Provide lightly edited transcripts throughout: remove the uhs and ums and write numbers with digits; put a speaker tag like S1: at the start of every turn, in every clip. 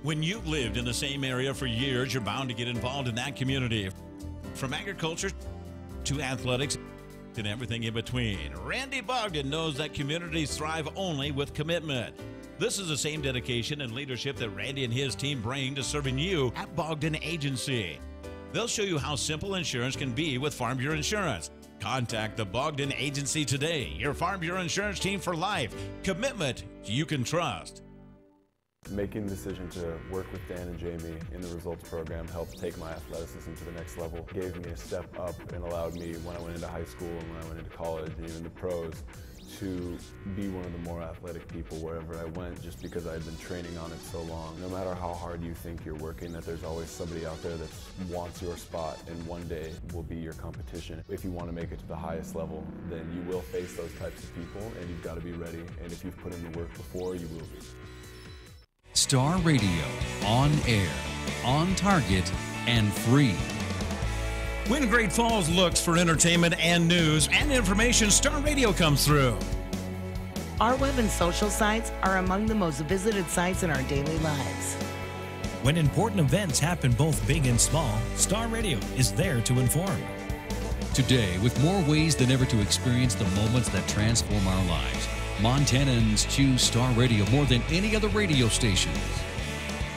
S1: When you've lived in the same area for years, you're bound to get involved in that community. From agriculture to athletics and everything in between, Randy Bogdan knows that communities thrive only with commitment. This is the same dedication and leadership that Randy and his team bring to serving you at Bogdan Agency. They'll show you how simple insurance can be with Farm Bureau Insurance. Contact the Bogdan Agency today, your Farm Bureau Insurance team for life. Commitment you can trust.
S2: Making the decision to work with Dan and Jamie in the results program helped take my athleticism to the next level. It gave me a step up and allowed me, when I went into high school and when I went into college and even the pros, to be one of the more athletic people wherever I went, just because I had been training on it so long. No matter how hard you think you're working, that there's always somebody out there that wants your spot and one day will be your competition. If you want to make it to the highest level, then you will face those types of people and you've got to be ready. And if you've put in the work before, you will be.
S3: Star Radio, on air, on target, and free.
S1: When Great Falls looks for entertainment and news and information, Star Radio comes through.
S4: Our web and social sites are among the most visited sites in our daily lives.
S5: When important events happen both big and small, Star Radio is there to inform.
S3: Today, with more ways than ever to experience the moments that transform our lives, Montanans choose Star Radio more than any other radio station.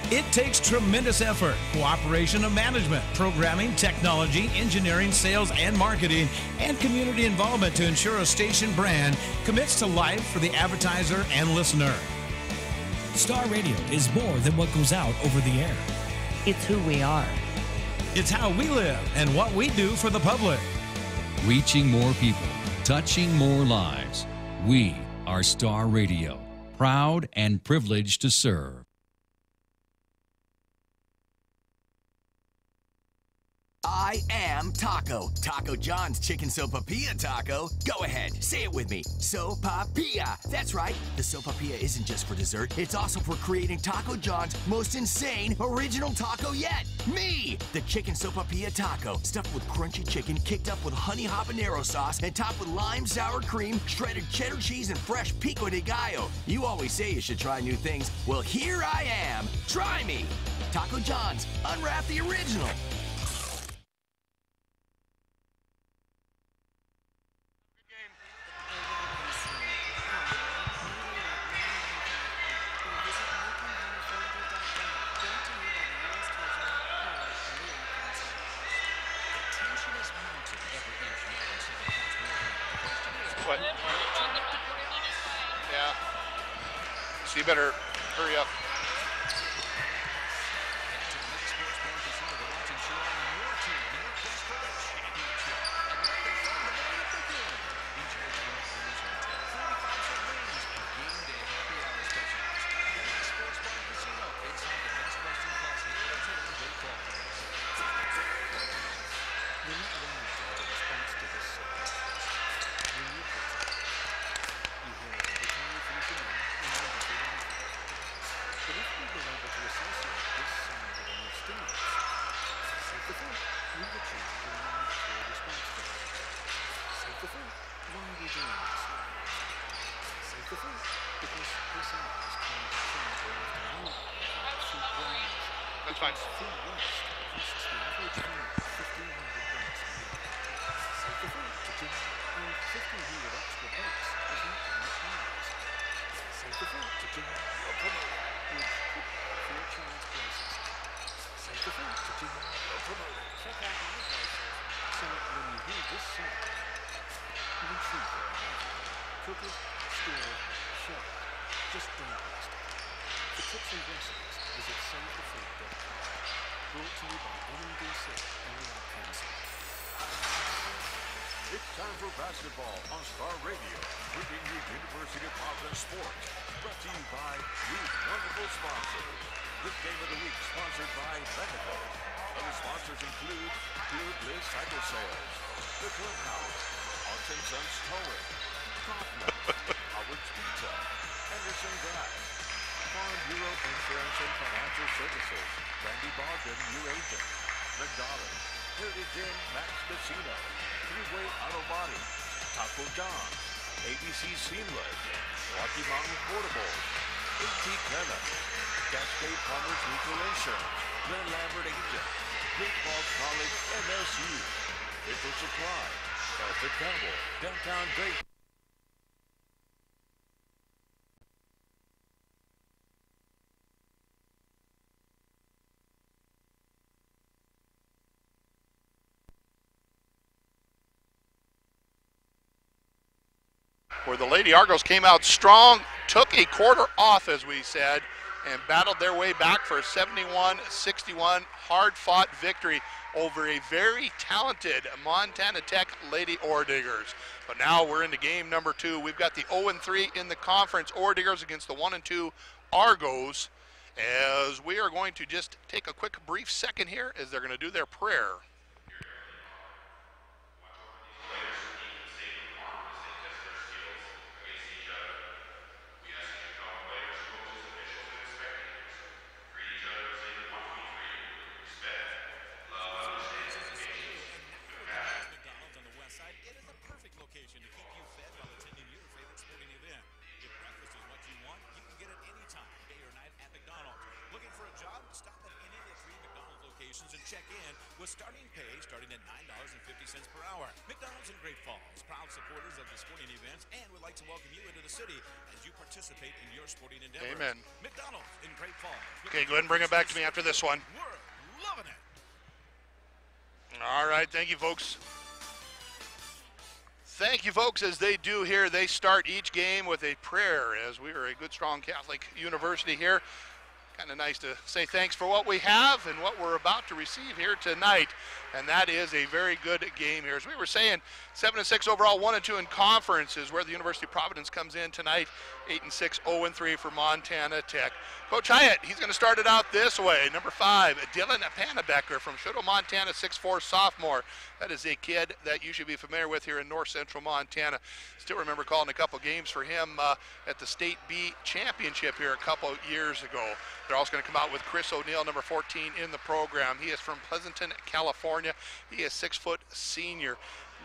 S1: It takes tremendous effort, cooperation of management, programming, technology, engineering, sales, and marketing, and community involvement to ensure a station brand commits to life for the advertiser and listener.
S5: Star Radio is more than what goes out over the air.
S4: It's who we are.
S1: It's how we live and what we do for the public.
S3: Reaching more people, touching more lives. We are Star Radio, proud and privileged to serve.
S6: I am Taco. Taco John's Chicken Sopapilla Taco. Go ahead, say it with me. Sopapilla. That's right. The Sopapilla isn't just for dessert. It's also for creating Taco John's most insane original taco yet. Me! The Chicken Sopapilla Taco. Stuffed with crunchy chicken, kicked up with honey habanero sauce, and topped with lime sour cream, shredded cheddar cheese, and fresh pico de gallo. You always say you should try new things. Well, here I am. Try me. Taco John's. Unwrap the original.
S7: What? Yeah. So you better hurry up. That's fine.
S8: Just don't waste it. For tips and recipes, visit SaveTheFood.com. Brought to you by MBB MT.
S9: It's time for basketball on Star Radio, bringing you University of Providence sports. Brought to you by these wonderful sponsors. This game of the week sponsored by Medical. Other sponsors include Pure Bliss Cycle Sales, The Clubhouse, Austin Sons Towing, Kaufman, Howard's Pizza, Henderson Gas, Farm Bureau Insurance and Financial Services, Randy Bogdan, your agent, McDonald's, Heritage Inn, Max Casino, Three-Way Auto Body, Taco John, ABC Seamless, Rocky Mountain Portables, AT Credit, Cascade Farmers Mutual Insurance, Glenn Lambert Agent, Great Falls College MSU, Paper Supply, Celtic Campbell, Downtown Drake.
S7: Where the Lady Argos came out strong, took a quarter off, as we said, and battled their way back for a 71-61 hard-fought victory over a very talented Montana Tech Lady Ore Diggers. But now we're into game number 2. We've got the 0-3 in the conference Ore Diggers against the 1-2 Argos, as we are going to just take a quick brief second here as they're going to do their prayer.
S10: And check in with starting pay starting at $9.50 per hour. McDonald's in Great Falls, proud supporters of the sporting events, and would like to welcome you into the city as you participate in your sporting endeavors.
S7: Amen.
S10: McDonald's in Great Falls.
S7: Okay, go ahead and bring it back to me after this one.
S10: We're loving it.
S7: All right, thank you, folks. Thank you, folks. As they do here, they start each game with a prayer, as we are a good, strong Catholic university here. Kind of nice to say thanks for what we have and what we're about to receive here tonight. And that is a very good game here. As we were saying, 7-6 overall, 1-2 in conference is where the University of Providence comes in tonight. 8-6, 0-3 for Montana Tech. Coach Hyatt, he's going to start it out this way. Number 5, Dylan Panabecker from Schuto, Montana, 6'4", sophomore. That is a kid that you should be familiar with here in north central Montana. Still remember calling a couple games for him at the State B Championship here a couple years ago. They're also going to come out with Chris O'Neill, number 14 in the program. He is from Pleasanton, California. He is 6-foot senior.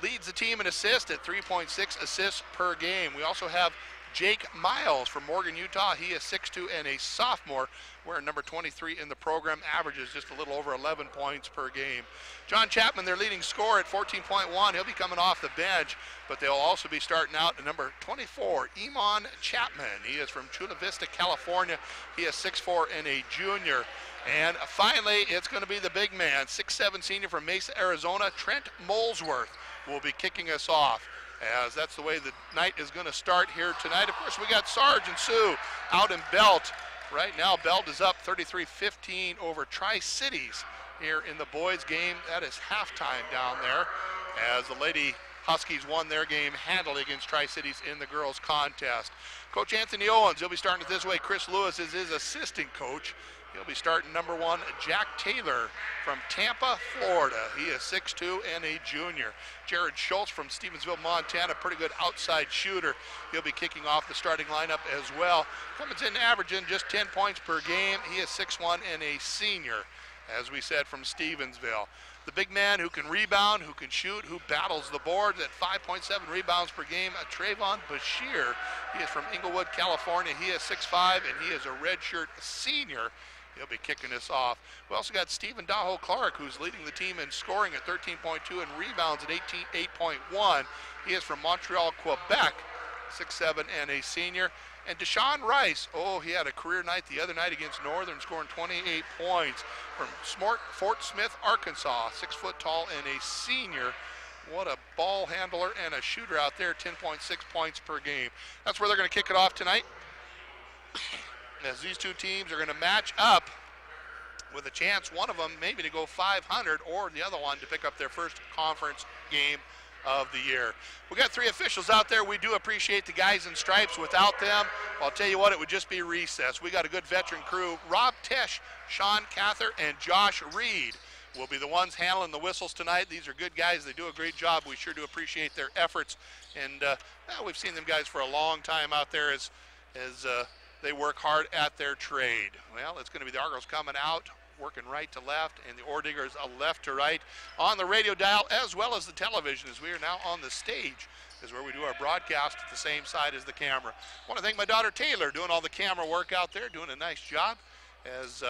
S7: Leads the team in assists at 3.6 assists per game. We also have Jake Miles from Morgan, Utah. He is 6'2" and a sophomore, wearing number 23 in the program, averages just a little over 11 points per game. John Chapman, their leading scorer at 14.1. He'll be coming off the bench, but they'll also be starting out at number 24, Iman Chapman. He is from Chula Vista, California. He is 6'4" and a junior. And finally, it's going to be the big man, 6'7" senior from Mesa, Arizona, Trent Molesworth, will be kicking us off, as that's the way the night is going to start here tonight. Of course, we got Sarge and Sue out in Belt. Right now, Belt is up 33-15 over Tri-Cities here in the boys' game. That is halftime down there, as the Lady Huskies won their game handily against Tri-Cities in the girls' contest. Coach Anthony Owens, he'll be starting it this way. Chris Lewis is his assistant coach. He'll be starting number 1, Jack Taylor from Tampa, Florida. He is 6'2" and a junior. Jared Schultz from Stevensville, Montana, pretty good outside shooter. He'll be kicking off the starting lineup as well. Coming in averaging just 10 points per game. He is 6'1" and a senior, as we said, from Stevensville. The big man who can rebound, who can shoot, who battles the boards at 5.7 rebounds per game, Trayvon Bashir. He is from Inglewood, California. He is 6'5", and he is a redshirt senior. He'll be kicking us off. We also got Stephen Daho Clark, who's leading the team in scoring at 13.2 and rebounds at 8.1. He is from Montreal, Quebec, 6'7" and a senior. And Deshaun Rice, he had a career night the other night against Northern, scoring 28 points from Fort Smith, Arkansas, 6 foot tall and a senior. What a ball handler and a shooter out there, 10.6 points per game. That's where they're going to kick it off tonight, as these two teams are going to match up with a chance, one of them maybe to go 500, or the other one to pick up their first conference game of the year. We got 3 officials out there. We do appreciate the guys in stripes. Without them, I'll tell you what, it would just be recess. We got a good veteran crew. Rob Tesh, Sean Cather, and Josh Reed will be the ones handling the whistles tonight. These are good guys. They do a great job. We sure do appreciate their efforts. And we've seen them guys for a long time out there as they work hard at their trade. Well, it's going to be the Argos coming out, working right to left, and the Ore Diggers left to right on the radio dial as well as the television, as we are now on the stage is where we do our broadcast at the same side as the camera. I want to thank my daughter Taylor doing all the camera work out there, doing a nice job as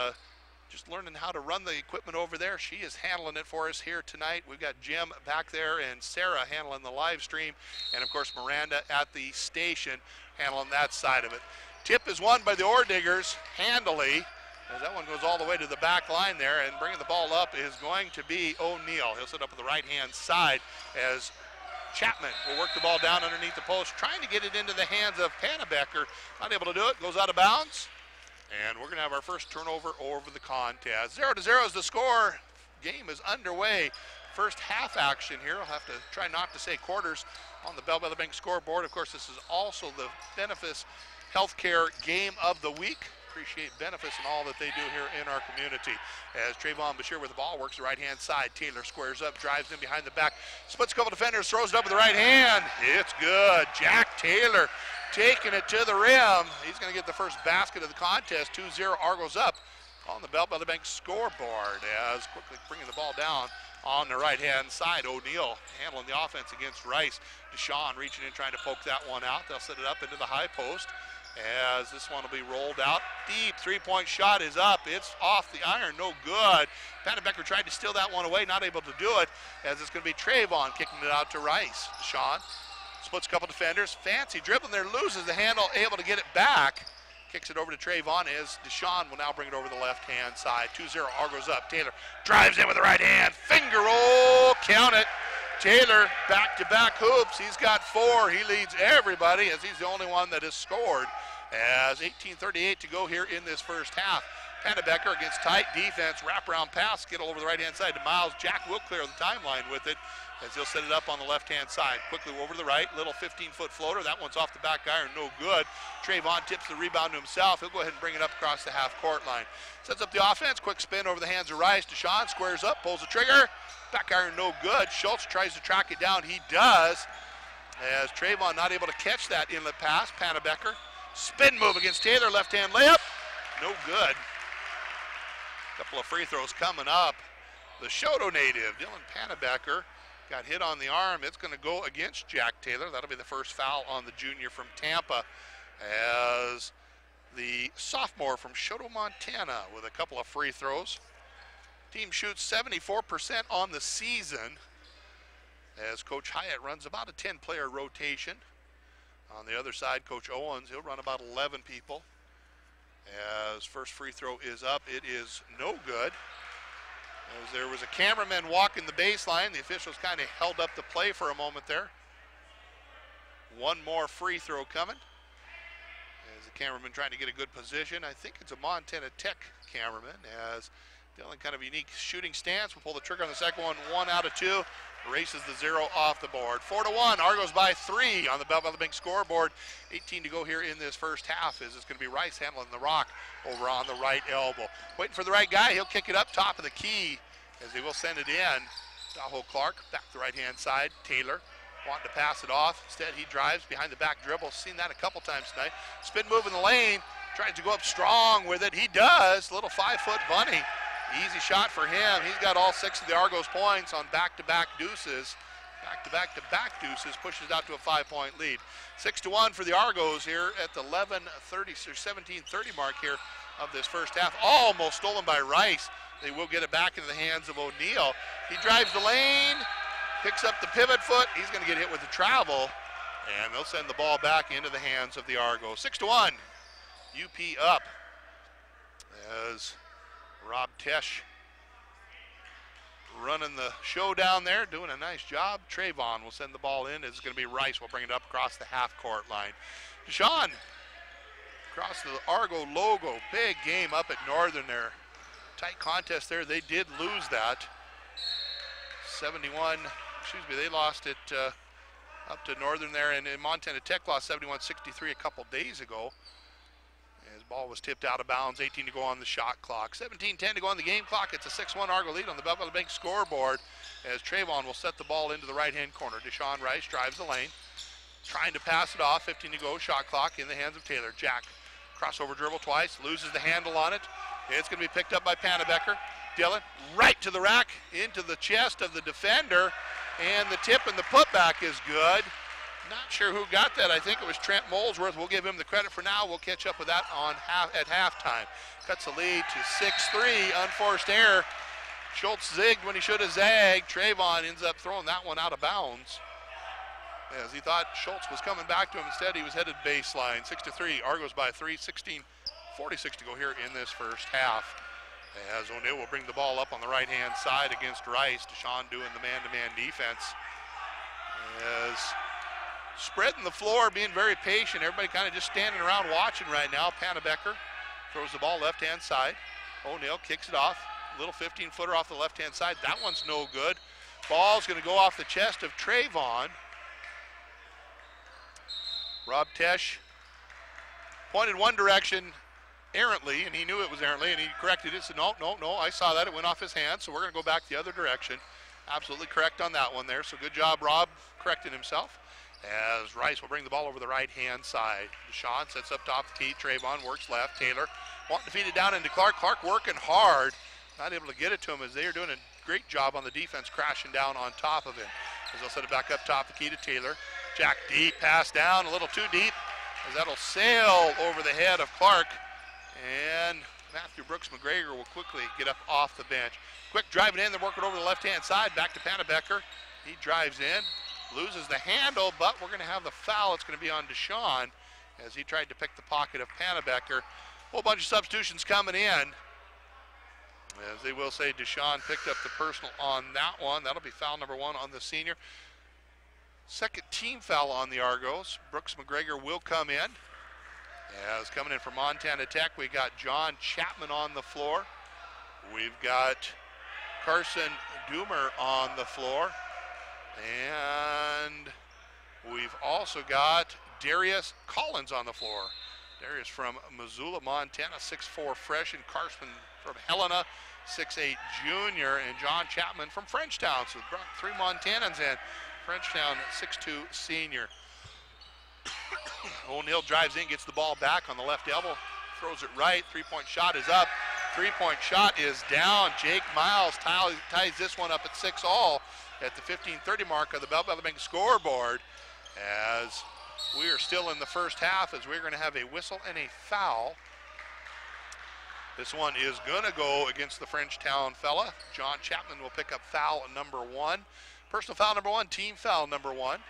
S7: just learning how to run the equipment over there. She is handling it for us here tonight. We've got Jim back there and Sarah handling the live stream, and of course Miranda at the station handling that side of it. Tip is won by the Ore Diggers handily, as that one goes all the way to the back line there, and bringing the ball up is going to be O'Neill. He'll sit up on the right-hand side as Chapman will work the ball down underneath the post, trying to get it into the hands of Panabecker. Not able to do it, goes out of bounds. And we're going to have our first turnover over the contest. 0-0 is the score. Game is underway. First half action here. I'll have to try not to say quarters on the Bell Bank scoreboard. Of course, this is also the Benefice Healthcare Game of the Week. Appreciate Benefice and all that they do here in our community. As Trayvon Bashir with the ball works the right-hand side. Taylor squares up, drives in behind the back, splits a couple defenders, throws it up with the right hand. It's good. Jack Taylor taking it to the rim. He's going to get the first basket of the contest. 2-0 Argos up on the Bell Bank scoreboard. As quickly bringing the ball down on the right-hand side. O'Neill handling the offense against Rice. Deshaun reaching in, trying to poke that one out. They'll set it up into the high post. As this one will be rolled out deep. Three-point shot is up. It's off the iron, no good. Panabecker tried to steal that one away, not able to do it, as it's going to be Trayvon kicking it out to Rice. Deshaun splits a couple defenders. Fancy dribbling there, loses the handle, able to get it back. Kicks it over to Trayvon as Deshaun will now bring it over the left-hand side. 2-0 Argos up. Taylor drives in with the right hand. Finger roll, count it. Taylor back-to-back hoops. He's got 4. He leads everybody as he's the only one that has scored. As 18:38 to go here in this first half. Panabecker against tight defense, wraparound pass, skittle over the right-hand side to Miles. Jack will clear the timeline with it as he'll set it up on the left-hand side. Quickly over to the right, little 15-foot floater. That one's off the back iron, no good. Trayvon tips the rebound to himself. He'll go ahead and bring it up across the half-court line. Sets up the offense, quick spin over the hands of Rice. Deshaun squares up, pulls the trigger. Back iron, no good. Schultz tries to track it down. He does. As Trayvon not able to catch that inlet pass. Panabecker. Spin move against Taylor. Left-hand layup. No good. Couple of free throws coming up. The Shoto native, Dylan Panabecker, got hit on the arm. It's going to go against Jack Taylor. That'll be the first foul on the junior from Tampa. As the sophomore from Shoto, Montana, with a couple of free throws. Team shoots 74% on the season as Coach Hyatt runs about a 10-player rotation. On the other side, Coach Owens, he'll run about 11 people. As first free throw is up, it is no good. As there was a cameraman walking the baseline, the officials kind of held up the play for a moment there. One more free throw coming. As the cameraman trying to get a good position. I think it's a Montana Tech cameraman, as Dylan kind of unique shooting stance. We'll pull the trigger on the second one. 1 out of 2. Erases the 0 off the board. 4-1. Argos by 3 on the Bell Bank scoreboard. 18 to go here in this first half. As it's going to be Rice handling the rock over on the right elbow. Waiting for the right guy. He'll kick it up top of the key as he will send it in. Daho Clark back to the right-hand side. Taylor wanting to pass it off. Instead, he drives behind the back dribble. Seen that a couple times tonight. Spin move in the lane. Tries to go up strong with it. He does. Little 5-foot bunny. Easy shot for him. He's got all 6 of the Argos points on back-to-back deuces. Back-to-back deuces pushes out to a 5-point lead. 6-1 for the Argos here at the 11:30 or 17:30 mark here of this first half. Almost stolen by Rice. They will get it back into the hands of O'Neill. He drives the lane, picks up the pivot foot. He's going to get hit with the travel, and they'll send the ball back into the hands of the Argos. 6-1. UP up as Rob Tesh running the show down there, doing a nice job. Trayvon will send the ball in. It's going to be Rice. We'll bring it up across the half-court line. Deshaun across the Argo logo. Big game up at Northern there. Tight contest there. They did lose that. 71, they lost it up to Northern there, and Montana Tech lost 71-63 a couple days ago. His ball was tipped out of bounds, 18 to go on the shot clock. 17-10 to go on the game clock. It's a 6-1 Argo lead on the Bell Bank scoreboard as Trayvon will set the ball into the right-hand corner. Deshaun Rice drives the lane, trying to pass it off. 15 to go, shot clock in the hands of Taylor. Jack, crossover dribble twice, loses the handle on it. It's going to be picked up by Panabecker. Dylan, right to the rack, into the chest of the defender, and the tip and the putback is good. Not sure who got that. I think it was Trent Molesworth. We'll give him the credit for now. We'll catch up with that at halftime. Cuts the lead to 6-3. Unforced error. Schultz zigged when he should have zagged. Trayvon ends up throwing that one out of bounds, as he thought Schultz was coming back to him. Instead, he was headed baseline. 6-3. Argos by 3. 16:46 to go here in this first half. As O'Neill will bring the ball up on the right-hand side against Rice. Deshaun doing the man-to-man defense. As spreading the floor, being very patient. Everybody kind of just standing around watching right now. Panabecker throws the ball left-hand side. O'Neill kicks it off. Little 15-footer off the left-hand side. That one's no good. Ball's going to go off the chest of Trayvon. Rob Tesh pointed one direction errantly, and he knew it was errantly, and he corrected it. Said, no, I saw that. It went off his hand, so we're going to go back the other direction. Absolutely correct on that one there. So good job, Rob, correcting himself. As Rice will bring the ball over the right-hand side. Deshaun sets up top the key. Trayvon works left. Taylor wanting to feed it down into Clark. Clark working hard. Not able to get it to him, as they are doing a great job on the defense, crashing down on top of him. As they'll set it back up top the key to Taylor. Jack deep, pass down, a little too deep, as that'll sail over the head of Clark. And Matthew Brooks McGregor will quickly get up off the bench. Quick driving in, they're working over the left-hand side, back to Panabecker. He drives in, loses the handle, but we're going to have the foul. It's going to be on Deshaun, as he tried to pick the pocket of Panabecker. Whole bunch of substitutions coming in. As they will say, Deshaun picked up the personal on that one. That'll be foul number 1 on the senior. Second team foul on the Argos. Brooks McGregor will come in. As coming in for Montana Tech, we got John Chapman on the floor. We've got Carson Doomer on the floor. And we've also got Darius Collins on the floor. Darius from Missoula, Montana, 6'4" freshman. Carson from Helena, 6'8" junior. And John Chapman from Frenchtown. So brought 3 Montanans in. Frenchtown, 6'2" senior. O'Neill drives in, gets the ball back on the left elbow, throws it right. 3-point shot is up. 3-point shot is down. Jake Miles ties this one up at 6-all at the 15:30 mark of the Bell Bank scoreboard, as we are still in the first half, as we're going to have a whistle and a foul. This one is going to go against the Frenchtown fella. John Chapman will pick up foul number 1. Personal foul number 1, team foul number 1.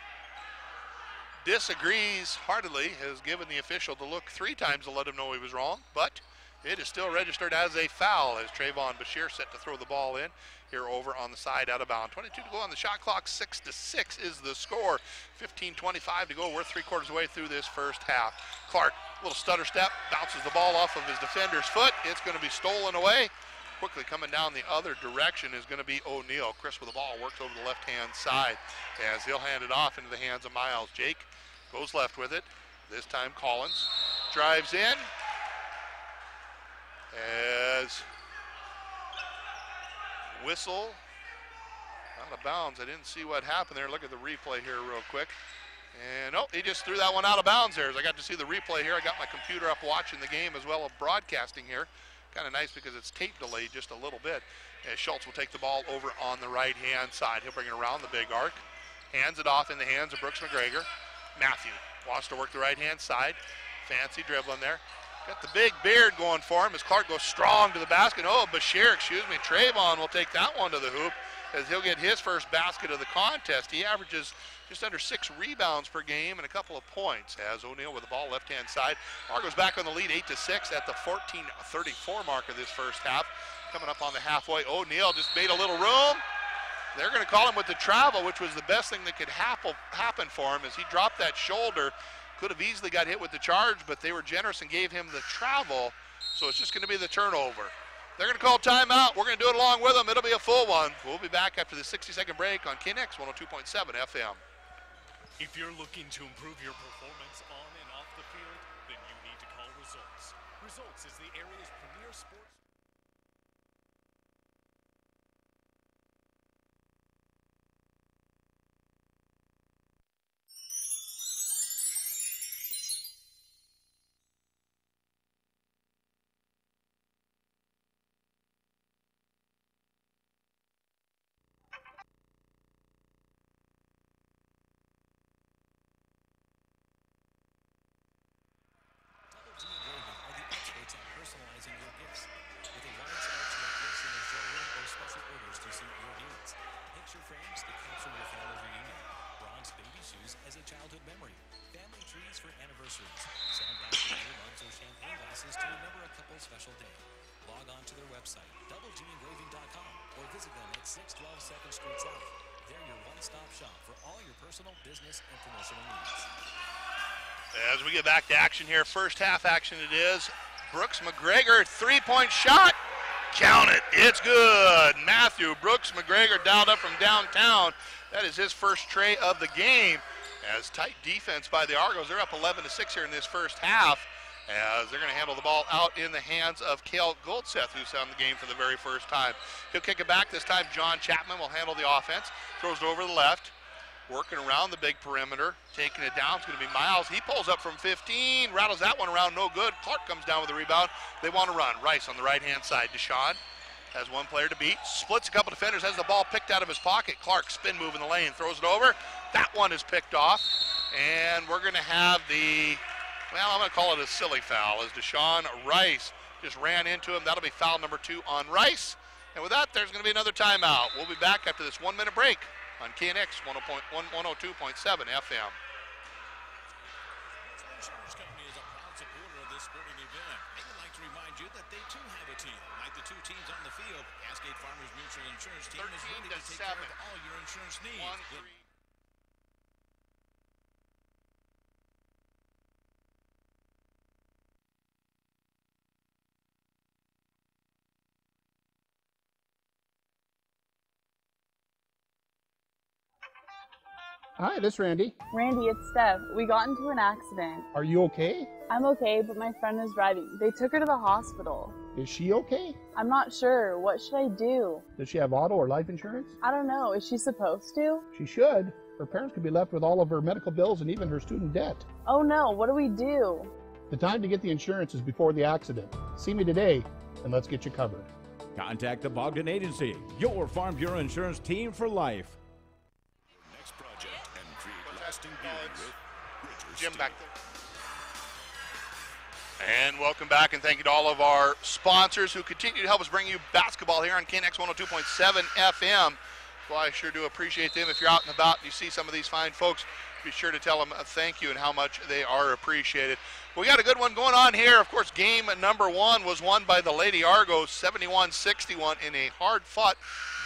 S7: Disagrees heartily, has given the official the look 3 times to let him know he was wrong, but it is still registered as a foul, as Trayvon Bashir set to throw the ball in here over on the side out of bounds. 22 to go on the shot clock. 6-6 is the score. 15:25 to go. We're 3/4 way through this first half. Clark, little stutter step, bounces the ball off of his defender's foot. It's going to be stolen away. Quickly coming down the other direction is going to be O'Neill. Chris with the ball works over the left-hand side, as he'll hand it off into the hands of Miles. Jake goes left with it. This time Collins drives in, as whistle out of bounds. I didn't see what happened there. Look at the replay here real quick. And oh, he just threw that one out of bounds there. As I got to see the replay here, I got my computer up watching the game as well as broadcasting here. Kind of nice because it's tape delayed just a little bit. As Schultz will take the ball over on the right-hand side. He'll bring it around the big arc. Hands it off in the hands of Brooks McGregor. Matthew wants to work the right-hand side. Fancy dribbling there. Got the big beard going for him as Clark goes strong to the basket. Oh, Bashir, Trayvon will take that one to the hoop, as he'll get his first basket of the contest. He averages just under 6 rebounds per game and a couple of points, as O'Neill with the ball left-hand side. Argos back on the lead 8-6 at the 14:34 mark of this first half. Coming up on the halfway, O'Neill just made a little room. They're going to call him with the travel, which was the best thing that could happen for him, as he dropped that shoulder. Could have easily got hit with the charge, but they were generous and gave him the travel. So it's just going to be the turnover. They're going to call timeout. We're going to do it along with them. It'll be a full one. We'll be back after the 60-second break on KNX 102.7 FM.
S8: If you're looking to improve your performance on and off the field, then you need to call Results. Results is the area's premier sports
S5: accessories. Send out your mugs or champagne glasses to remember a couple's special day. Log on to their website, doublegengraving.com, or visit them at 612 2nd Street South. They're your one-stop shop for all your personal, business, and promotional needs.
S7: As we get back to action here, first half action it is. Brooks McGregor, three-point shot. Count it. It's good. Matthew Brooks McGregor dialed up from downtown. That is his first tray of the game. As tight defense by the Argos. They're up 11-6 here in this first half, as they're going to handle the ball out in the hands of Cale Goldseth, who's on the game for the very first time. He'll kick it back. This time John Chapman will handle the offense. Throws it over the left. Working around the big perimeter. Taking it down. It's going to be Miles. He pulls up from 15. Rattles that one around. No good. Clark comes down with the rebound. They want to run. Rice on the right-hand side. Deshaun has one player to beat. Splits a couple defenders. Has the ball picked out of his pocket. Clark spin move in the lane. Throws it over. That one is picked off. And we're going to have I'm going to call it a silly foul, as Deshaun Rice just ran into him. That'll be foul number 2 on Rice. And with that, there's going to be another timeout. We'll be back after this 1-minute break on KNX 102.7 FM.
S10: Insurance Company is a proud supporter of this sporting event. They would like to remind you that they too have a team. Like the 2 teams on the field, Cascade Farmers Mutual Insurance Team is ready to take care of all your insurance needs.
S11: Hi, this is Randy.
S12: Randy, it's Steph. We got into an accident.
S11: Are you okay?
S12: I'm okay, but my friend was driving. They took her to the hospital.
S11: Is she okay?
S12: I'm not sure. What should I do?
S11: Does she have auto or life insurance?
S12: I don't know. Is she supposed to?
S11: She should. Her parents could be left with all of her medical bills and even her student debt.
S12: Oh no, what do we do?
S11: The time to get the insurance is before the accident. See me today, and let's get you covered.
S13: Contact the Bogdan Agency, your Farm Bureau insurance team for life.
S7: Jim back there. And welcome back, and thank you to all of our sponsors who continue to help us bring you basketball here on KNX 102.7 FM. Well, I sure do appreciate them. If you're out and about and you see some of these fine folks, be sure to tell them thank you and how much they are appreciated. We got a good one going on here. Of course, game number 1 was won by the Lady Argos 71-61 in a hard-fought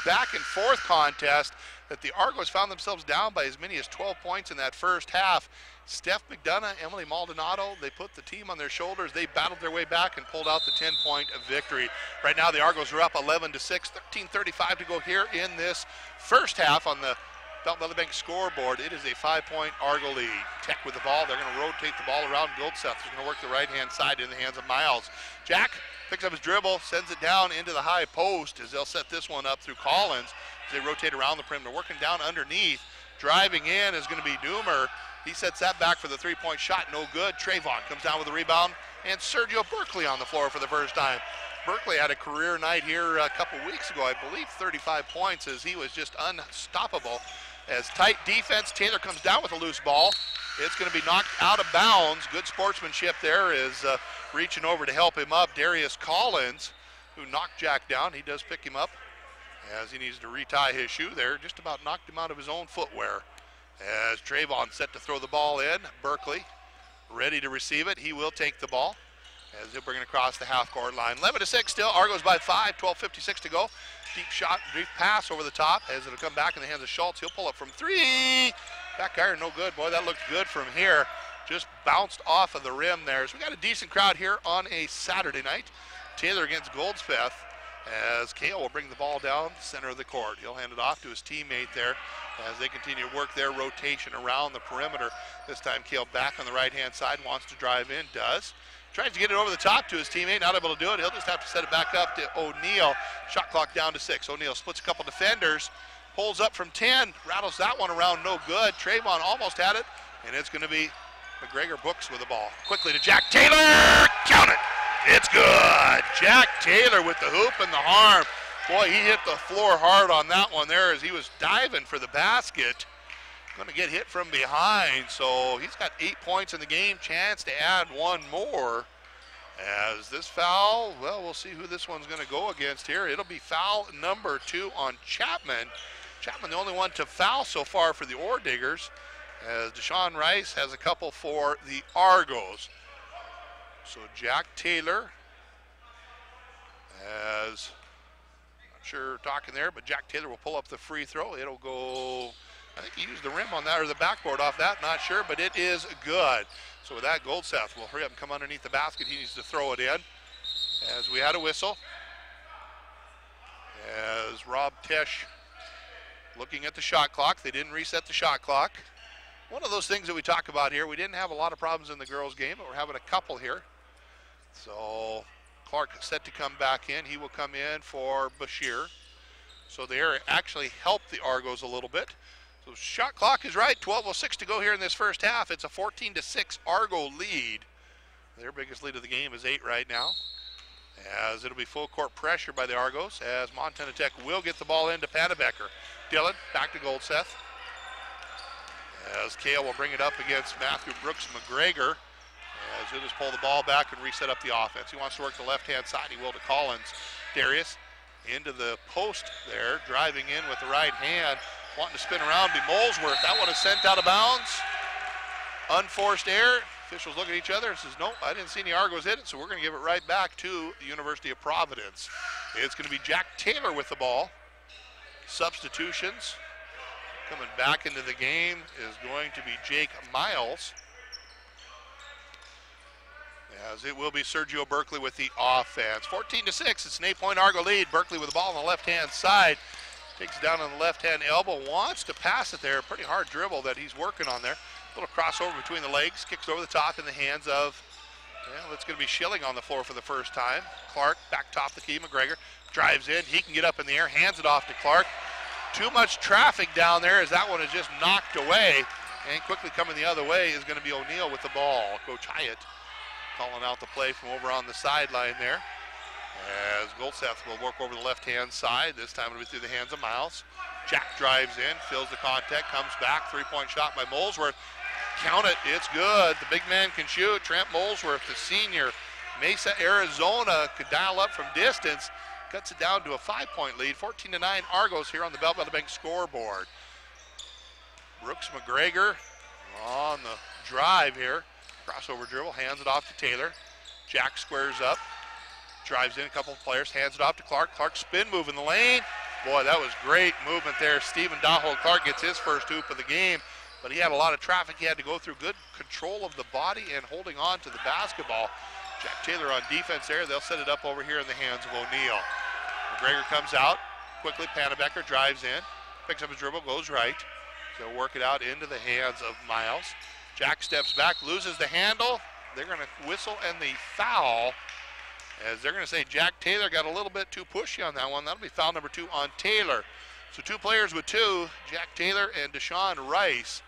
S7: back-and-forth contest that the Argos found themselves down by as many as 12 points in that first half. Steph McDonough, Emily Maldonado, they put the team on their shoulders. They battled their way back and pulled out the 10-point victory. Right now, the Argos are up 11-6, 13:35 to go here in this first half on the Belt Valley Bank scoreboard. It is a 5-point Argo lead. Tech with the ball. They're going to rotate the ball around. Goldseth is going to work the right-hand side in the hands of Miles. Jack picks up his dribble, sends it down into the high post as they'll set this one up through Collins as they rotate around the perimeter. Working down underneath. Driving in is going to be Doomer. He sets that back for the 3-point shot. No good. Trayvon comes down with the rebound. And Sergio Berkeley on the floor for the first time. Berkeley had a career night here a couple weeks ago. I believe 35 points as he was just unstoppable. As tight defense, Taylor comes down with a loose ball. It's going to be knocked out of bounds. Good sportsmanship there is reaching over to help him up. Darius Collins, who knocked Jack down. He does pick him up as he needs to retie his shoe there. Just about knocked him out of his own footwear. As Trayvon set to throw the ball in. Berkeley ready to receive it. He will take the ball as he'll bring it across the half-court line. 11-6 still. Argos by 5. 12:56 to go. Deep shot, deep pass over the top as it'll come back in the hands of Schultz. He'll pull up from 3. Back iron, no good. Boy, that looked good from here. Just bounced off of the rim there. So we got a decent crowd here on a Saturday night. Taylor against Goldsmith as Cale will bring the ball down the center of the court. He'll hand it off to his teammate there as they continue to work their rotation around the perimeter. This time Cale back on the right-hand side, wants to drive in, does. Tries to get it over the top to his teammate, not able to do it. He'll just have to set it back up to O'Neal. Shot clock down to 6. O'Neal splits a couple defenders, pulls up from 10, rattles that one around, no good. Trayvon almost had it, and it's going to be McGregor Books with the ball. Quickly to Jack Taylor, count it. It's good. Jack Taylor with the hoop and the arm. Boy, he hit the floor hard on that one there as he was diving for the basket. Going to get hit from behind, so he's got 8 points in the game, chance to add one more. As this foul, well, we'll see who this one's going to go against here. It'll be foul number 2 on Chapman. Chapman the only one to foul so far for the Ore Diggers, as Deshaun Rice has a couple for the Argos. So Jack Taylor as, not sure talking there, but Jack Taylor will pull up the free throw. It'll go, I think he used the rim on that or the backboard off that, not sure, but it is good. So with that, Goldseth will hurry up and come underneath the basket. He needs to throw it in as we had a whistle. As Rob Tesh looking at the shot clock. They didn't reset the shot clock. One of those things that we talk about here, we didn't have a lot of problems in the girls' game, but we're having a couple here. So Clark set to come back in. He will come in for Bashir. So they actually helped the Argos a little bit. So shot clock is right, 12:06 to go here in this first half. It's a 14-6 Argo lead. Their biggest lead of the game is 8 right now. As it'll be full court pressure by the Argos, as Montana Tech will get the ball into Panabecker. Dillon back to Goldseth. As Kale will bring it up against Matthew Brooks McGregor. As he'll just pull the ball back and reset up the offense. He wants to work the left-hand side. He will to Collins. Darius into the post there, driving in with the right hand. Wanting to spin around, be Molesworth. That one is sent out of bounds. Unforced error. Officials look at each other and says, nope, I didn't see any Argos hit it, so we're going to give it right back to the University of Providence. It's going to be Jack Taylor with the ball. Substitutions. Coming back into the game is going to be Jake Miles. As it will be Sergio Berkeley with the offense. 14-6, it's an 8-point Argo lead. Berkeley with the ball on the left-hand side. Takes it down on the left-hand elbow, wants to pass it there. Pretty hard dribble that he's working on there. Little crossover between the legs, kicks over the top in the hands of, well, it's going to be Schilling on the floor for the first time. Clark back top the key, McGregor drives in. He can get up in the air, hands it off to Clark. Too much traffic down there as that one is just knocked away. And quickly coming the other way is going to be O'Neill with the ball. Coach Hyatt calling out the play from over on the sideline there. As Goldseth will work over the left-hand side. This time it'll be through the hands of Miles. Jack drives in, fills the contact, comes back. Three-point shot by Molesworth. Count it, it's good. The big man can shoot. Trent Molesworth, the senior. Mesa, Arizona, could dial up from distance. Cuts it down to a 5-point lead. 14-9 Argos here on the Bell Bank scoreboard. Brooks McGregor on the drive here. Crossover dribble, hands it off to Taylor. Jack squares up. Drives in a couple of players, hands it off to Clark. Clark spin move in the lane. Boy, that was great movement there. Stephen Dahoe Clark gets his first hoop of the game, but he had a lot of traffic he had to go through. Good control of the body and holding on to the basketball. Jack Taylor on defense there. They'll set it up over here in the hands of O'Neill. McGregor comes out. Quickly, Panabecker drives in. Picks up his dribble, goes right. So work it out into the hands of Miles. Jack steps back, loses the handle. They're going to whistle and the foul, as they're going to say Jack Taylor got a little bit too pushy on that one. That'll be foul number 2 on Taylor. So 2 players with 2, Jack Taylor and Deshaun Rice,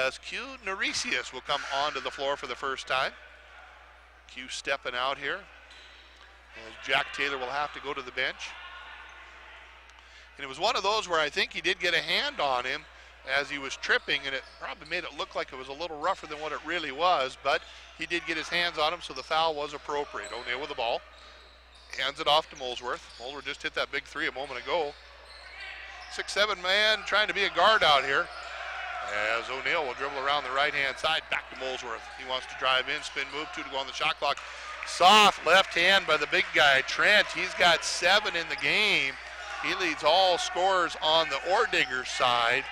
S7: as Q Narisius will come onto the floor for the first time. Q stepping out here, as Jack Taylor will have to go to the bench. And it was one of those where I think he did get a hand on him as he was tripping, and it probably made it look like it was a little rougher than what it really was, but he did get his hands on him, so the foul was appropriate. O'Neill with the ball, hands it off to Molesworth. Molesworth just hit that big 3 a moment ago. 6'7" man trying to be a guard out here, as O'Neill will dribble around the right-hand side, back to Molesworth. He wants to drive in, spin move, 2 to go on the shot clock. Soft left hand by the big guy, Trent. He's got 7 in the game. He leads all scorers on the Ordigger side.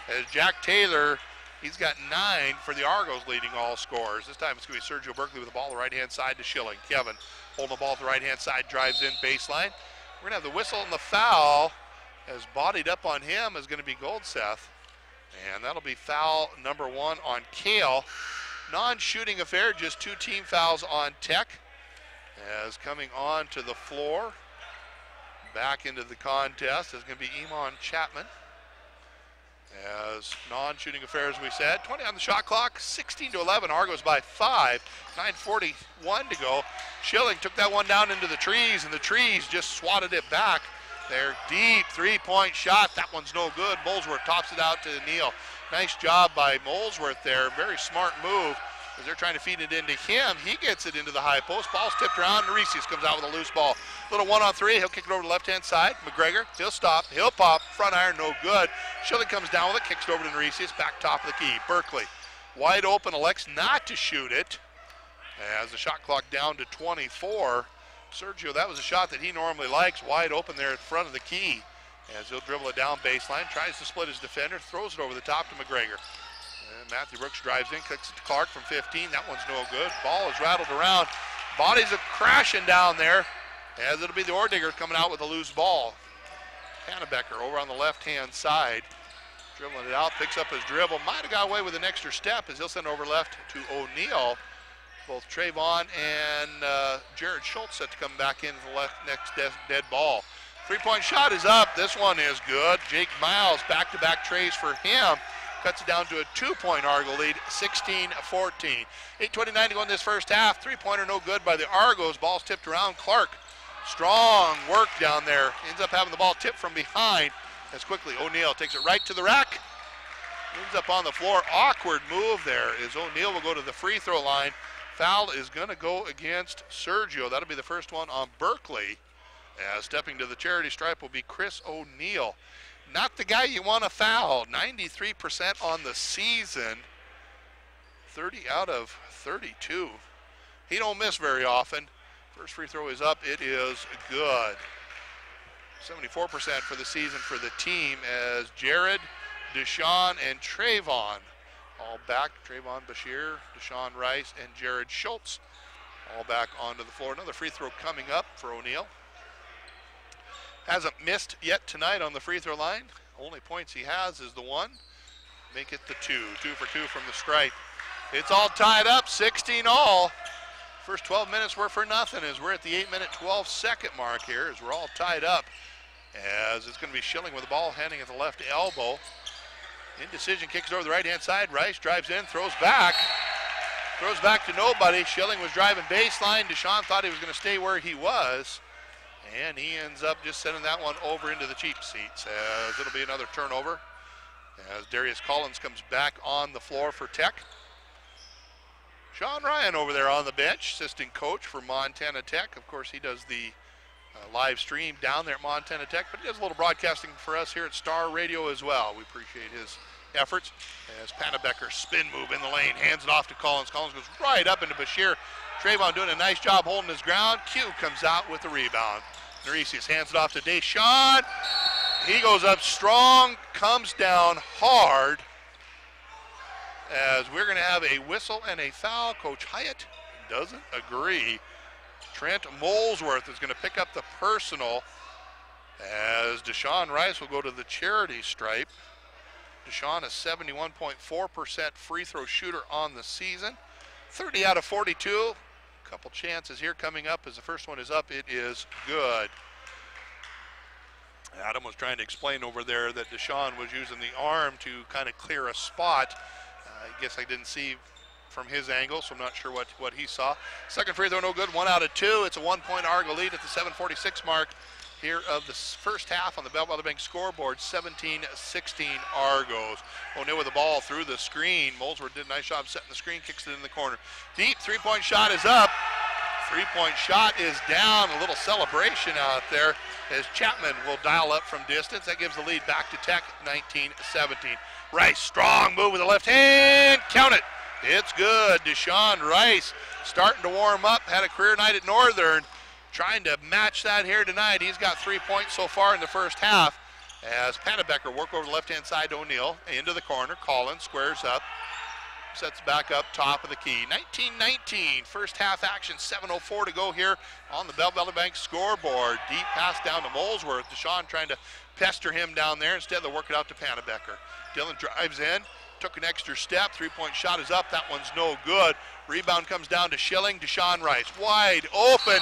S7: As Jack Taylor, he's got 9 for the Argos, leading all scorers. This time it's going to be Sergio Berkeley with the ball on the right-hand side to Schilling. Kevin holding the ball at the right-hand side, drives in baseline. We're going to have the whistle and the foul, as bodied up on him is going to be Goldseth. And that'll be foul number 1 on Kale. Non-shooting affair, just 2 team fouls on Tech. As coming on to the floor, back into the contest is going to be Iman Chapman. As non-shooting affair, as we said, 20 on the shot clock, 16-11, Argos by 5, 9:41 to go. Schilling took that one down into the trees, and the trees just swatted it back. Their deep 3-point shot, that one's no good. Molesworth tops it out to Neal. Nice job by Molesworth there, very smart move. As they're trying to feed it into him, he gets it into the high post. Ball's tipped around, and Reese comes out with a loose ball. Little 1-on-3, he'll kick it over to the left-hand side. McGregor, he'll stop, he'll pop, front iron, no good. Schilling comes down with it, kicks it over to Reese, back top of the key. Berkeley, wide open, elects not to shoot it. As the shot clock down to 24. Sergio, that was a shot that he normally likes, wide open there in front of the key. As he'll dribble it down baseline, tries to split his defender, throws it over the top to McGregor. And Matthew Brooks drives in, kicks it to Clark from 15. That one's no good. Ball is rattled around. Bodies are crashing down there, as it'll be the Ordigger coming out with a loose ball. Pannebecker over on the left-hand side, dribbling it out, picks up his dribble. Might have got away with an extra step as he'll send over left to O'Neill. Both Trayvon and Jared Schultz set to come back in for the next dead ball. Three-point shot is up. This one is good. Jake Miles, back-to-back trays for him. Cuts it down to a 2-point Argo lead, 16-14. 8:29 to go in this first half. Three-pointer no good by the Argos. Ball's tipped around. Clark, strong work down there. Ends up having the ball tipped from behind. As quickly O'Neill takes it right to the rack. Ends up on the floor. Awkward move there as O'Neill will go to the free throw line. Foul is going to go against Sergio. That'll be the first one on Berkeley. As stepping to the charity stripe will be Chris O'Neill. Not the guy you want to foul. 93% on the season. 30 out of 32. He don't miss very often. First free throw is up. It is good. 74% for the season for the team as Jared, Deshaun, and Trayvon all back. Trayvon Bashir, Deshaun Rice, and Jared Schultz all back onto the floor. Another free throw coming up for O'Neill. Hasn't missed yet tonight on the free throw line. Only points he has is the one. Make it the 2. 2 for 2 from the stripe. It's all tied up, 16 all. First 12 minutes were for nothing as we're at the 8-minute, 12-second mark here as we're all tied up. As it's going to be Schilling with the ball, handing at the left elbow. Indecision, kicks it over the right-hand side. Rice drives in, throws back. Throws back to nobody. Schilling was driving baseline. Deshaun thought he was going to stay where he was. And he ends up just sending that one over into the cheap seats as it'll be another turnover as Darius Collins comes back on the floor for Tech. Sean Ryan over there on the bench, assistant coach for Montana Tech. Of course, he does the live stream down there at Montana Tech, but he does a little broadcasting for us here at Star Radio as well. We appreciate his efforts as Pannebecker spin move in the lane, hands it off to Collins. Collins goes right up into Bashir. Trayvon doing a nice job holding his ground. Q comes out with the rebound. Neresius hands it off to Deshaun. He goes up strong, comes down hard. As we're going to have a whistle and a foul. Coach Hyatt doesn't agree. Trent Molesworth is going to pick up the personal as Deshaun Rice will go to the charity stripe. Deshaun is 71.4% free throw shooter on the season. 30 out of 42. Couple chances here coming up as the first one is up. It is good. Adam was trying to explain over there that Deshaun was using the arm to kind of clear a spot. I guess I didn't see from his angle, so I'm not sure what he saw. Second free throw, no good. 1 out of 2. It's a 1-point Argo lead at the 7:46 mark here of the first half on the Bellwether Bank scoreboard. 17-16 Argos. O'Neill with the ball through the screen. Molesworth did a nice job setting the screen, kicks it in the corner. Deep three-point shot is up. Three-point shot is down. A little celebration out there as Chapman will dial up from distance. That gives the lead back to Tech, 19-17. Rice, strong move with the left hand. Count it. It's good. Deshaun Rice starting to warm up. Had a career night at Northern. Trying to match that here tonight. He's got 3 points so far in the first half as Pannebecker work over the left-hand side to O'Neill. Into the corner. Collins squares up. Sets back up top of the key. 19-19. First half action. 7:04 to go here on the Bellwether Bank scoreboard. Deep pass down to Molesworth. Deshaun trying to pester him down there. Instead, they'll work it out to Pannebecker. Dylan drives in. Took an extra step. Three-point shot is up. That one's no good. Rebound comes down to Schilling. Deshaun Rice wide open.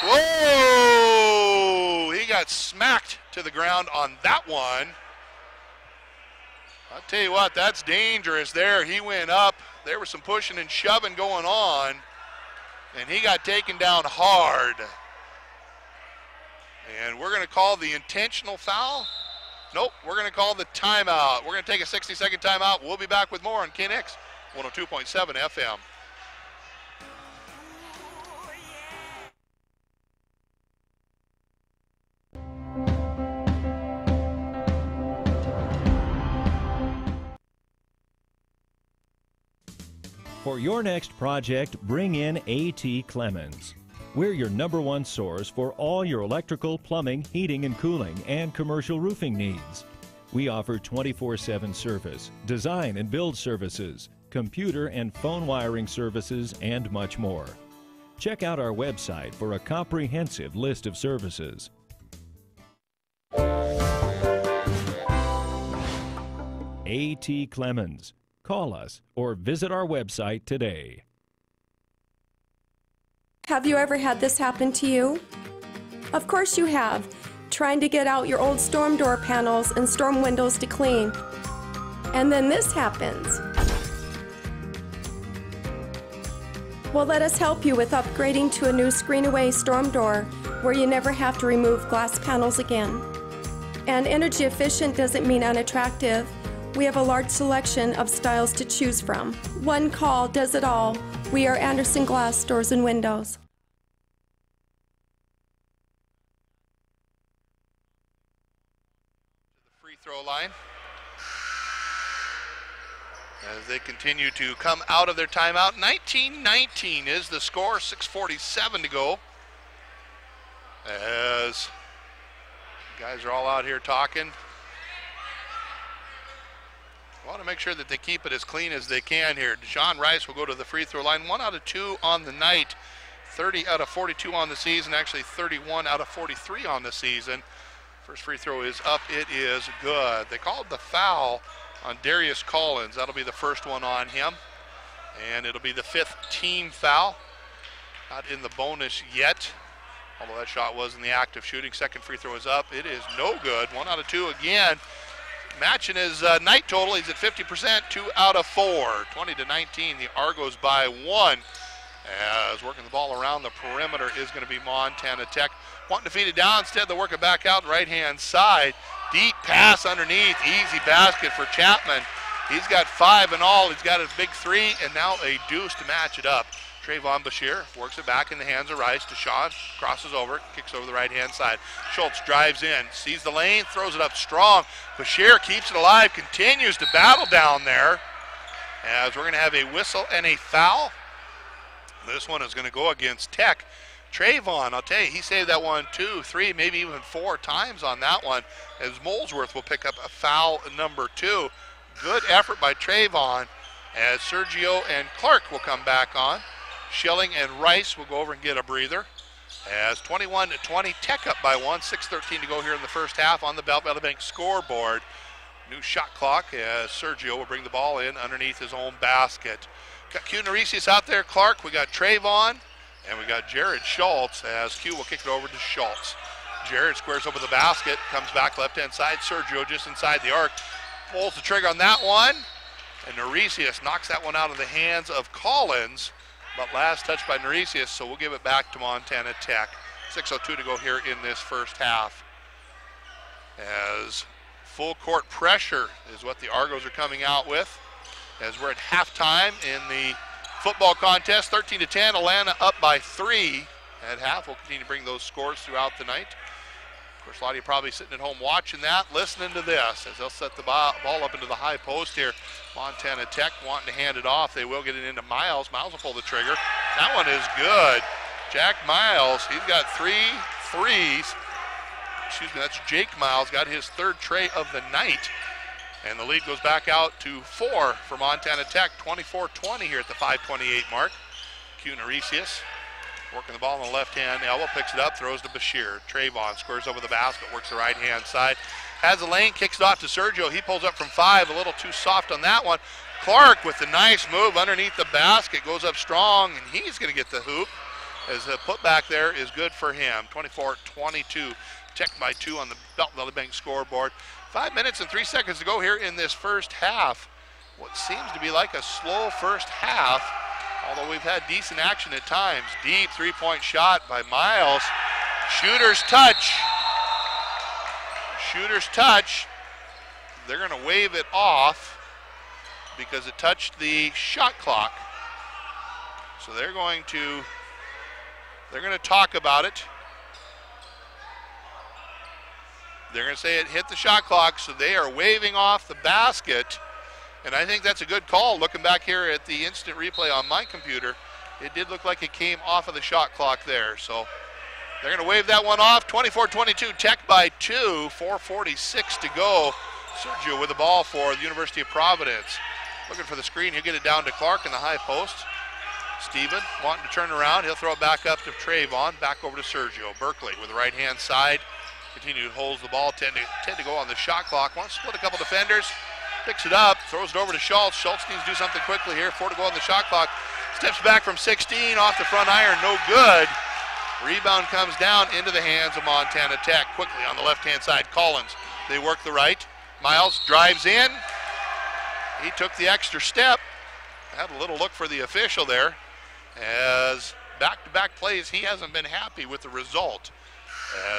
S7: Whoa! He got smacked to the ground on that one. I'll tell you what, that's dangerous there. He went up. There was some pushing and shoving going on, and he got taken down hard. And we're going to call the intentional foul. Nope, we're going to call the timeout. We're going to take a 60-second timeout. We'll be back with more on KNX 102.7 FM.
S14: For your next project, bring in A.T. Clemens. We're your #1 source for all your electrical, plumbing, heating and cooling, and commercial roofing needs. We offer 24/7 service, design and build services, computer and phone wiring services, and much more. Check out our website for a comprehensive list of services. A.T. Clemens. Call us or visit our website today.
S15: Have you ever had this happen to you? Of course you have. Trying to get out your old storm door panels and storm windows to clean. And then this happens. Well, let us help you with upgrading to a new screen-away storm door where you never have to remove glass panels again. And energy efficient doesn't mean unattractive. We have a large selection of styles to choose from. One call does it all. We are Anderson Glass Doors and Windows.
S7: The free throw line. As they continue to come out of their timeout. 19-19 is the score, 6:47 to go. As guys are all out here talking. I want to make sure that they keep it as clean as they can here. Deshaun Rice will go to the free throw line. 1 out of 2 on the night. 30 out of 42 on the season. Actually 31 out of 43 on the season. First free throw is up. It is good. They called the foul on Darius Collins. That'll be the first one on him. And it'll be the 5th team foul. Not in the bonus yet, although that shot was in the act of shooting. Second free throw is up. It is no good. 1 out of 2 again. Matching his night total, he's at 50%, 2 out of 4. 20-19, the Argos by 1. As working the ball around the perimeter is going to be Montana Tech. Wanting to feed it down, instead they'll work it back out right-hand side. Deep pass underneath, easy basket for Chapman. He's got 5 in all, he's got his big 3, and now a deuce to match it up. Trayvon Bashir works it back in the hands of Rice. Deshaun crosses over, kicks over the right-hand side. Schultz drives in, sees the lane, throws it up strong. Bashir keeps it alive, continues to battle down there. As we're going to have a whistle and a foul. This one is going to go against Tech. Trayvon, I'll tell you, he saved that one 2, 3, maybe even 4 times on that one. As Molesworth will pick up a foul number 2. Good effort by Trayvon. As Sergio and Clark will come back on. Schilling and Rice will go over and get a breather. As 21-20, Tech up by 1, 6:13 to go here in the first half on the Belt Valley Bank scoreboard. New shot clock as Sergio will bring the ball in underneath his own basket. Got Q Narisius out there, Clark, we got Trayvon, and we got Jared Schultz as Q will kick it over to Schultz. Jared squares over the basket, comes back left-hand side, Sergio just inside the arc. Pulls the trigger on that one, and Narisius knocks that one out of the hands of Collins. But last touch by Narisius, so we'll give it back to Montana Tech. 6:02 to go here in this first half. As full court pressure is what the Argos are coming out with. As we're at halftime in the football contest, 13-10, Atlanta up by 3 at half. We'll continue to bring those scores throughout the night. Of course, a lot of you probably sitting at home watching that, listening to this as they'll set the ball up into the high post here. Montana Tech wanting to hand it off. They will get it into Miles. Miles will pull the trigger. That one is good. Jack Miles, he's got 3 threes. Excuse me, that's Jake Miles, got his 3rd tray of the night. And the lead goes back out to 4 for Montana Tech. 24-20 here at the 5:28 mark. Q Narisius working the ball on the left-hand elbow, picks it up, throws to Bashir. Trayvon squares over the basket, works the right-hand side. Has the lane, kicks it off to Sergio. He pulls up from 5, a little too soft on that one. Clark with the nice move underneath the basket, goes up strong, and he's going to get the hoop. As the putback there is good for him. 24-22, Tech by 2 on the Belt Valley Bank scoreboard. 5 minutes and 3 seconds to go here in this first half. What seems to be like a slow first half, although we've had decent action at times. Deep 3-point shot by Miles. Shooter's touch. Shooter's touch. They're going to wave it off because it touched the shot clock. So they're going to talk about it. They're going to say it hit the shot clock, so they are waving off the basket. And I think that's a good call. Looking back here at the instant replay on my computer, it did look like it came off of the shot clock there. So they're going to wave that one off. 24-22, Tech by 2, 4:46 to go. Sergio with the ball for the University of Providence. Looking for the screen. He'll get it down to Clark in the high post. Steven wanting to turn around. He'll throw it back up to Trayvon. Back over to Sergio. Berkeley with the right-hand side. Continue to hold the ball. Tend to go on the shot clock. Wants to split a couple defenders. Picks it up. Throws it over to Schultz. Schultz needs to do something quickly here. 4 to go on the shot clock. Steps back from 16. Off the front iron. No good. Rebound comes down into the hands of Montana Tech. Quickly on the left-hand side. Collins. They work the right. Miles drives in. He took the extra step. Had a little look for the official there. As back-to-back plays, he hasn't been happy with the result.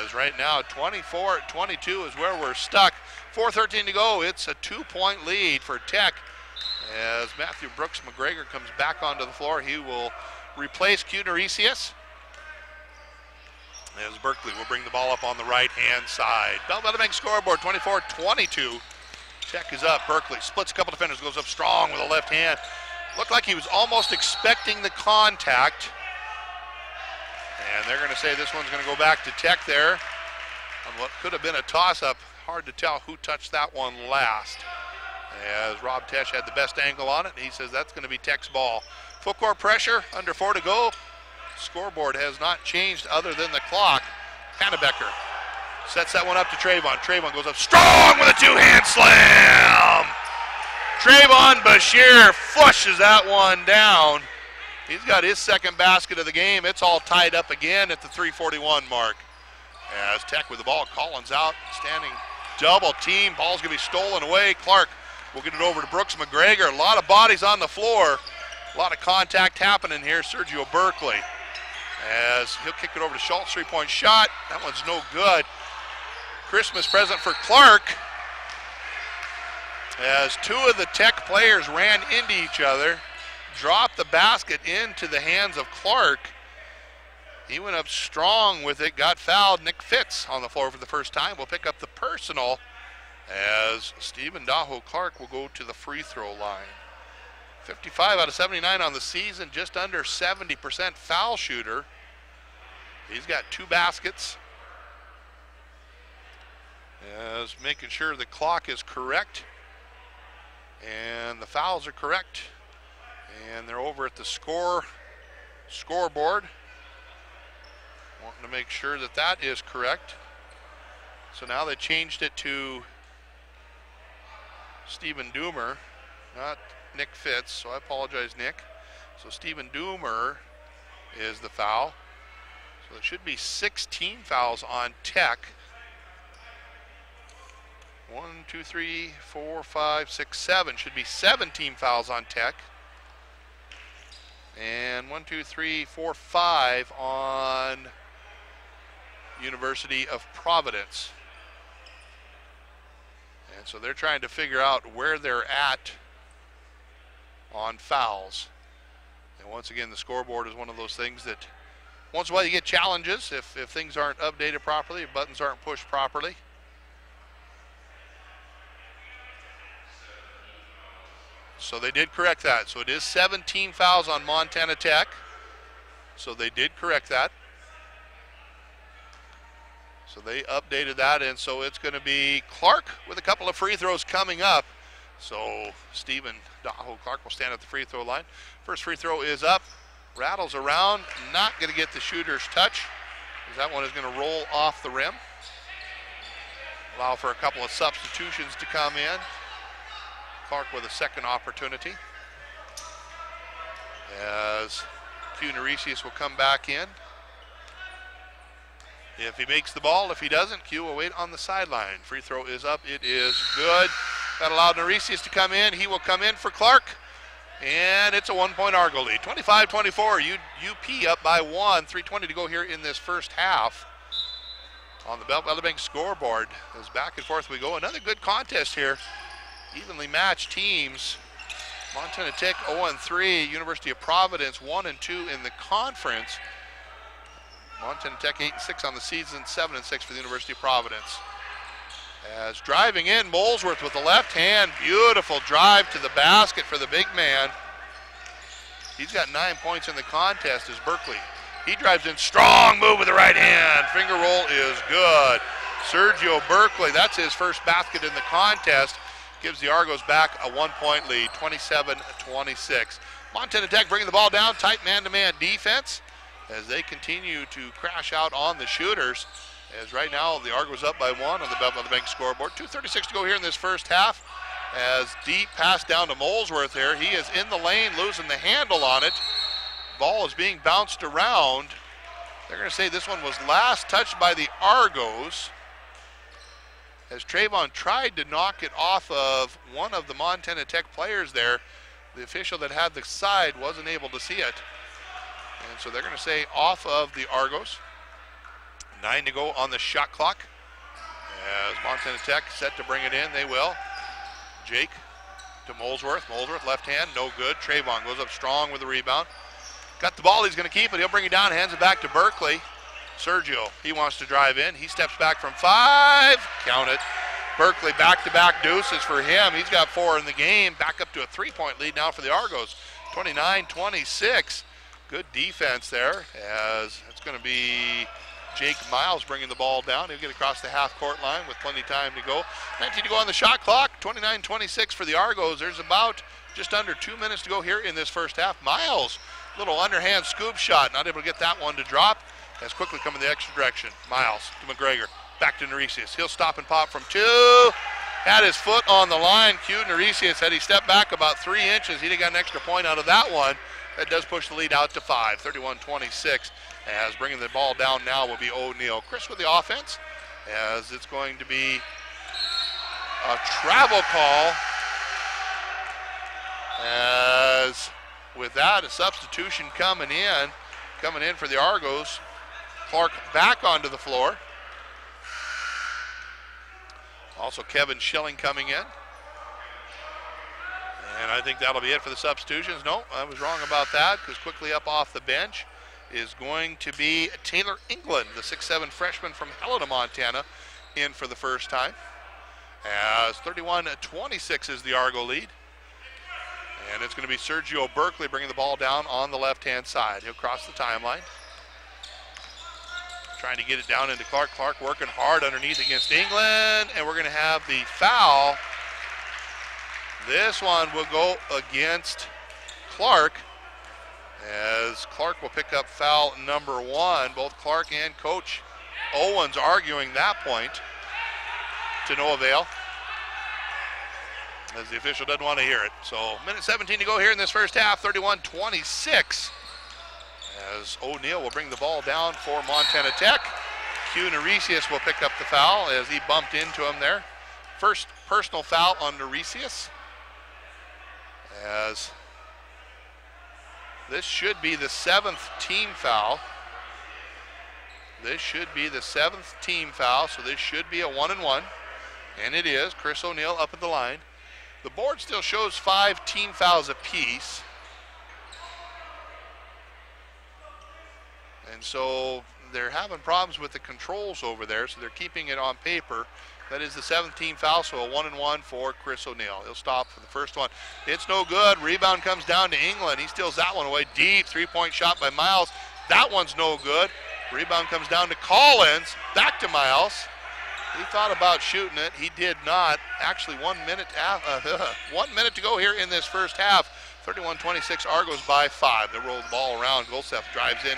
S7: As right now, 24-22 is where we're stuck. 4:13 to go. It's a 2-point lead for Tech. As Matthew Brooks McGregor comes back onto the floor, he will replace Q Narisius. As Berkeley will bring the ball up on the right-hand side. Bell-Bellevue scoreboard, 24-22. Tech is up. Berkeley splits a couple defenders, goes up strong with a left hand. Looked like he was almost expecting the contact. And they're going to say this one's going to go back to Tech there on what could have been a toss-up. Hard to tell who touched that one last. As Rob Tesh had the best angle on it, he says that's going to be Tech's ball. Full court pressure, under 4 to go. Scoreboard has not changed other than the clock. Hannebecker sets that one up to Trayvon. Trayvon goes up strong with a two-hand slam. Trayvon Bashir flushes that one down. He's got his second basket of the game. It's all tied up again at the 3:41 mark. As Tech with the ball, Collins out, standing double team. Ball's gonna be stolen away. Clark will get it over to Brooks McGregor. A lot of bodies on the floor. A lot of contact happening here. Sergio Berkeley. As he'll kick it over to Schultz, 3-point shot. That one's no good. Christmas present for Clark. As 2 of the Tech players ran into each other, dropped the basket into the hands of Clark. He went up strong with it, got fouled. Nick Fitz on the floor for the first time will pick up the personal as Stephen Daho Clark will go to the free throw line. 55 out of 79 on the season, just under 70% foul shooter. He's got 2 baskets. As making sure the clock is correct and the fouls are correct. And they're over at the scoreboard. Wanting to make sure that that is correct. So now they changed it to Stephen Doomer, not Nick Fitz, so I apologize, Nick. So Stephen Doomer is the foul. So it should be 16 fouls on Tech. 1, 2, 3, 4, 5, 6, 7. Should be 17 fouls on Tech. And 1, 2, 3, 4, 5 on University of Providence. And so they're trying to figure out where they're at on fouls. And once again, the scoreboard is one of those things that once in a while you get challenges if things aren't updated properly, if buttons aren't pushed properly. So they did correct that. So it is 17 fouls on Montana Tech. So they did correct that. So they updated that, and so it's going to be Clark with a couple of free throws coming up. So Stephen Daho Clark will stand at the free throw line. First free throw is up, rattles around, not going to get the shooter's touch, because that one is going to roll off the rim. Allow for a couple of substitutions to come in. Clark with a second opportunity. As Q Narisius will come back in. If he makes the ball, if he doesn't, Q will wait on the sideline. Free throw is up, it is good. That allowed Narisius to come in. He will come in for Clark. And it's a 1-point Argo lead. 25-24, UP up by 1. 3:20 to go here in this first half. On the Bellevue scoreboard, as back and forth we go. Another good contest here. Evenly matched teams. Montana Tech 0-3, University of Providence 1-2 in the conference. Montana Tech 8-6 on the season, 7-6 for the University of Providence. As driving in, Molesworth with the left hand. Beautiful drive to the basket for the big man. He's got 9 points in the contest as Berkeley. He drives in, strong move with the right hand. Finger roll is good. Sergio Berkeley, that's his first basket in the contest. Gives the Argos back a 1-point lead, 27-26. Montana Tech bringing the ball down, tight man-to-man defense as they continue to crash out on the shooters. As right now the Argos up by 1 on the Belt of the Bank scoreboard. 2:36 to go here in this first half. As deep pass down to Molesworth here. He is in the lane, losing the handle on it. Ball is being bounced around. They're going to say this one was last touched by the Argos. As Trayvon tried to knock it off of one of the Montana Tech players there, the official that had the side wasn't able to see it. And so they're going to say off of the Argos. 9 to go on the shot clock. As Montana Tech set to bring it in, they will. Jake to Molesworth. Molesworth left hand, no good. Trayvon goes up strong with the rebound. Got the ball, he's going to keep it. He'll bring it down, hands it back to Berkeley. Sergio, he wants to drive in. He steps back from 5. Count it. Berkeley back-to-back deuces for him. He's got 4 in the game. Back up to a 3-point lead now for the Argos. 29-26. Good defense there, as it's going to be Jake Miles bringing the ball down. He'll get across the half-court line with plenty of time to go. 19 to go on the shot clock. 29-26 for the Argos. There's about just under 2 minutes to go here in this first half. Miles, little underhand scoop shot. Not able to get that one to drop. Has quickly come in the extra direction. Miles to McGregor. Back to Neresius. He'll stop and pop from 2. Had his foot on the line. Q Neresius, had he stepped back about 3 inches, he'd have got an extra point out of that one. That does push the lead out to 5. 31-26. As bringing the ball down now will be O'Neill. Chris with the offense, as it's going to be a travel call. As with that, a substitution coming in for the Argos. Clark back onto the floor. Also Kevin Schilling coming in. And I think that'll be it for the substitutions. No, I was wrong about that, because quickly up off the bench is going to be Taylor England, the 6'7" freshman from Helena, Montana, in for the first time. As 31-26 is the Argo lead. And it's going to be Sergio Berkeley bringing the ball down on the left-hand side. He'll cross the timeline. Trying to get it down into Clark. Clark working hard underneath against England. And we're going to have the foul. This one will go against Clark, as Clark will pick up foul number 1. Both Clark and Coach Owens arguing that point to no avail, as the official doesn't want to hear it. So minute 17 to go here in this first half, 31-26. As O'Neill will bring the ball down for Montana Tech. Q Neresius will pick up the foul as he bumped into him there. First personal foul on Neresius. As this should be the 7th team foul. This should be the 7th team foul, so this should be a 1-and-1. And it is. Chris O'Neill up at the line. The board still shows 5 team fouls apiece. And so they're having problems with the controls over there, so they're keeping it on paper. That is the 7th team foul, so a 1-and-1 for Chris O'Neill. He'll stop for the first one. It's no good. Rebound comes down to England. He steals that one away. Deep 3-point shot by Miles. That one's no good. Rebound comes down to Collins. Back to Miles. He thought about shooting it. He did not. Actually, 1 minute, 1 minute to go here in this first half. 31-26, Argos by 5. They roll the ball around. Golseth drives in,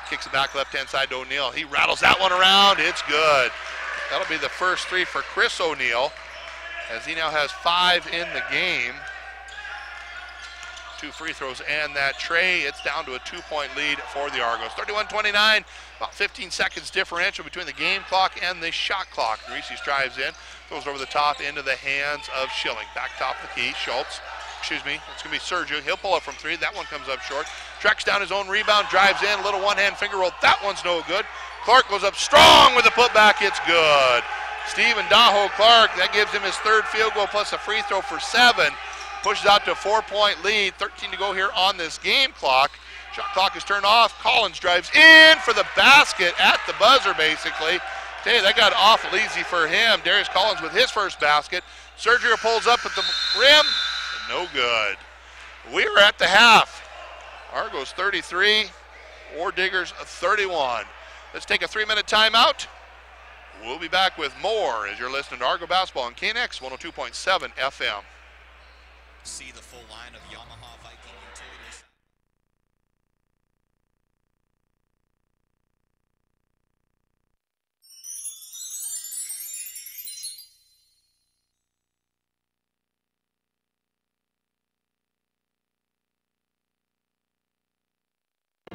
S7: kicks it back left-hand side to O'Neill. He rattles that one around. It's good. That'll be the first 3 for Chris O'Neill, as he now has 5 in the game. 2 free throws and that tray. It's down to a 2-point lead for the Argos. 31-29, about 15 seconds differential between the game clock and the shot clock. Neresius drives in, goes over the top into the hands of Schilling. Back top of the key, Schultz. Excuse me, it's going to be Sergio. He'll pull up from 3. That one comes up short. Tracks down his own rebound, drives in, little one-hand finger roll. That one's no good. Clark goes up strong with a putback. It's good. Stephen Daho Clark, that gives him his 3rd field goal plus a free throw for 7. Pushes out to a 4-point lead. 13 to go here on this game clock. Shot clock is turned off. Collins drives in for the basket at the buzzer, basically. Tell you, that got awful easy for him. Darius Collins with his first basket. Sergio pulls up at the rim. No good. We are at the half. Argos 33, Diggers 31. Let's take a 3-minute timeout. We'll be back with more as you're listening to Argo Basketball on KNX 102.7 FM.
S5: See the full line of Yamaha Viking utilities.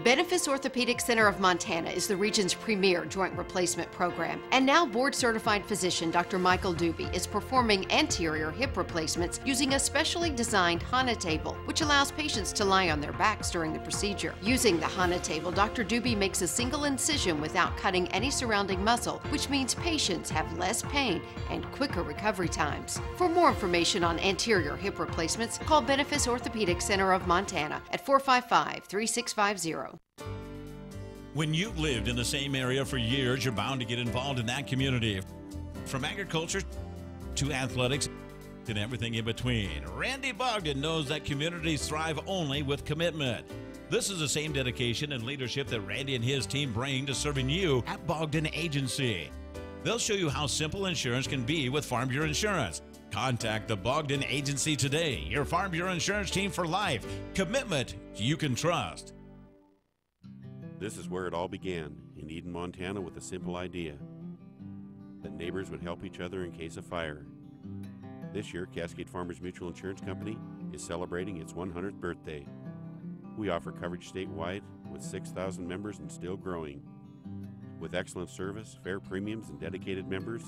S16: Benefis Orthopedic Center of Montana is the region's premier joint replacement program, and now board-certified physician Dr. Michael Doobie is performing anterior hip replacements using a specially designed HANA table, which allows patients to lie on their backs during the procedure. Using the HANA table, Dr. Doobie makes a single incision without cutting any surrounding muscle, which means patients have less pain and quicker recovery times. For more information on anterior hip replacements, call Benefis Orthopedic Center of Montana at 455-3650.
S1: When you've lived in the same area for years, you're bound to get involved in that community. From agriculture to athletics and everything in between, Randy Bogdan knows that communities thrive only with commitment. This is the same dedication and leadership that Randy and his team bring to serving you at Bogdan Agency. They'll show you how simple insurance can be with Farm Bureau Insurance. Contact the Bogdan Agency today, your Farm Bureau Insurance team for life. Commitment you can trust.
S17: This is where it all began, in Eden, Montana, with a simple idea that neighbors would help each other in case of fire. This year, Cascade Farmers Mutual Insurance Company is celebrating its 100th birthday. We offer coverage statewide with 6,000 members and still growing. With excellent service, fair premiums, and dedicated members,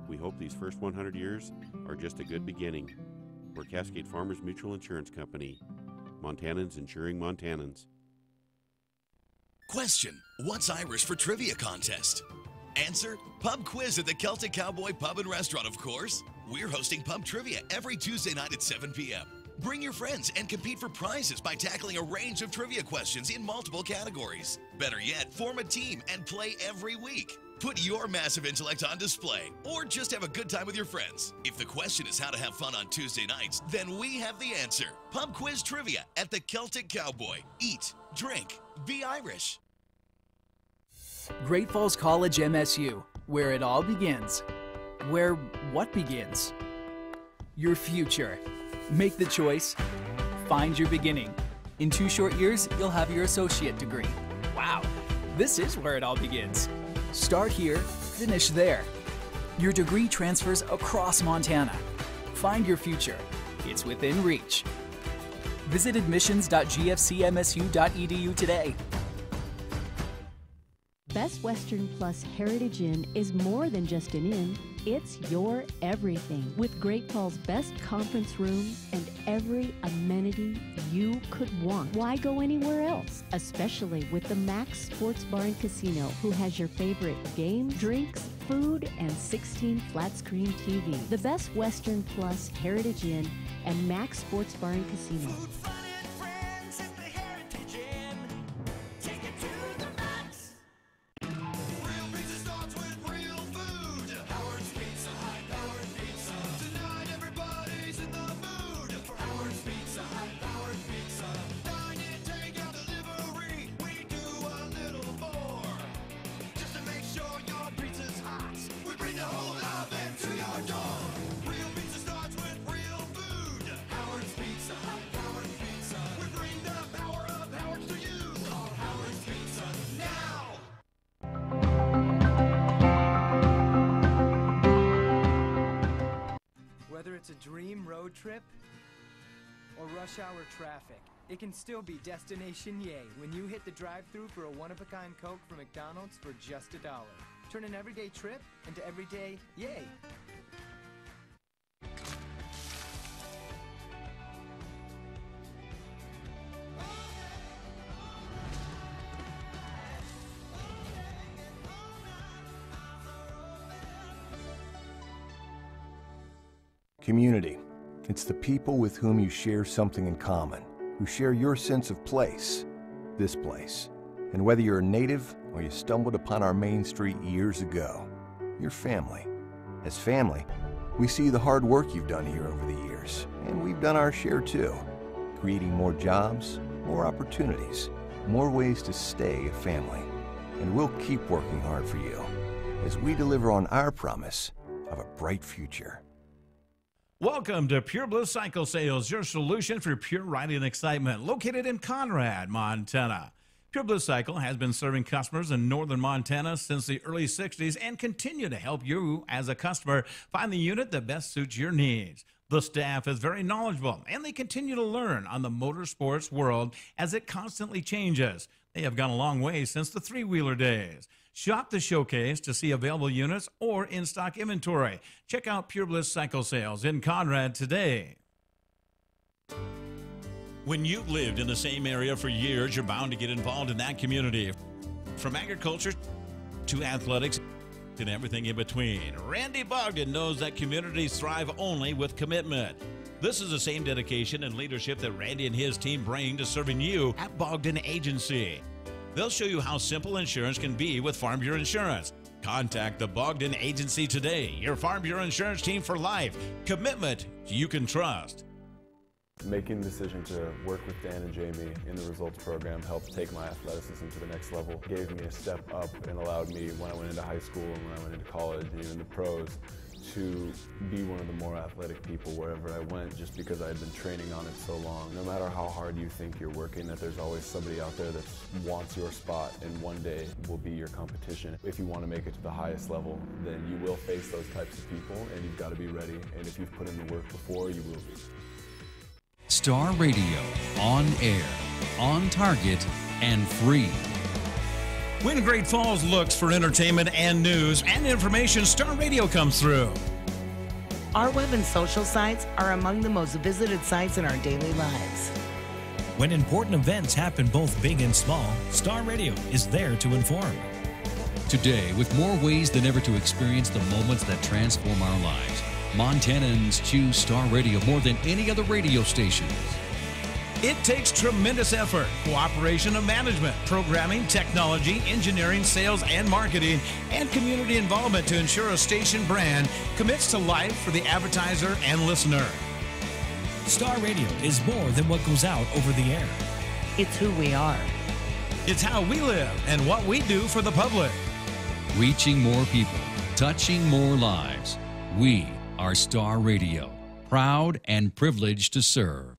S17: we hope these first 100 years are just a good beginning. We're Cascade Farmers Mutual Insurance Company. Montanans insuring Montanans.
S6: Question: what's Irish for trivia contest? Answer: pub quiz at the Celtic Cowboy Pub and Restaurant, of course. We're hosting pub trivia every Tuesday night at 7 p.m. Bring your friends and compete for prizes by tackling a range of trivia questions in multiple categories. Better yet, form a team and play every week. Put your massive intellect on display, or just have a good time with your friends. If the question is how to have fun on Tuesday nights, then we have the answer. Pub quiz trivia at the Celtic Cowboy. Eat, drink, be Irish.
S18: Great Falls College MSU, where it all begins. Where what begins? Your future. Make the choice. Find your beginning. In 2 short years, you'll have your associate degree. Wow, this is where it all begins. Start here, finish there. Your degree transfers across Montana. Find your future. It's within reach. Visit admissions.gfcmsu.edu today.
S19: Best Western Plus Heritage Inn is more than just an inn, it's your everything. With Great Falls' best conference rooms and every amenity you could want. Why go anywhere else? Especially with the Max Sports Bar and Casino, who has your favorite games, drinks, food, and 16 flat-screen TV. The Best Western Plus Heritage Inn and Max Sports Bar and Casino.
S20: Whether it's a dream road trip or rush hour traffic, it can still be Destination Yay when you hit the drive-thru for a one-of-a-kind Coke from McDonald's for just $1. Turn an everyday trip into everyday yay.
S21: Community. It's the people with whom you share something in common, who share your sense of place, this place. And whether you're a native or you stumbled upon our main street years ago, your family. As family, we see the hard work you've done here over the years, and we've done our share too, creating more jobs, more opportunities, more ways to stay a family. And we'll keep working hard for you as we deliver on our promise of a bright future.
S1: Welcome to Pure Bliss Cycle Sales, your solution for pure riding excitement, located in Conrad, Montana. Pure Bliss Cycle has been serving customers in northern Montana since the early 60s and continue to help you as a customer find the unit that best suits your needs. The staff is very knowledgeable and they continue to learn on the motorsports world as it constantly changes. They have gone a long way since the three-wheeler days. Shop the showcase to see available units or in-stock inventory. Check out Pure Bliss Cycle Sales in Conrad today. When you've lived in the same area for years, you're bound to get involved in that community. From agriculture to athletics and everything in between, Randy Bogdan knows that communities thrive only with commitment. This is the same dedication and leadership that Randy and his team bring to serving you at Bogdan Agency. They'll show you how simple insurance can be with Farm Bureau Insurance. Contact the Bogdan Agency today, your Farm Bureau Insurance team for life. Commitment you can trust.
S2: Making the decision to work with Dan and Jamie in the results program helped take my athleticism to the next level. It gave me a step up and allowed me, when I went into high school and when I went into college and even the pros, to be one of the more athletic people wherever I went, just because I had been training on it so long. No matter how hard you think you're working, that there's always somebody out there that wants your spot and one day will be your competition. If you want to make it to the highest level, then you will face those types of people and you've got to be ready. And if you've put in the work before, you will be.
S3: Star Radio, on air, on target, and free.
S1: When Great Falls looks for entertainment and news and information, Star Radio comes through.
S4: Our web and social sites are among the most visited sites in our daily lives.
S22: When important events happen both big and small, Star Radio is there to inform.
S3: Today, with more ways than ever to experience the moments that transform our lives, Montanans choose Star Radio more than any other radio stations.
S1: It takes tremendous effort, cooperation of management, programming, technology, engineering, sales, and marketing, and community involvement to ensure a station brand commits to life for the advertiser and listener.
S22: Star Radio is more than what goes out over the air.
S4: It's who we are.
S1: It's how we live and what we do for the public.
S3: Reaching more people, touching more lives. We are Star Radio, proud and privileged to serve.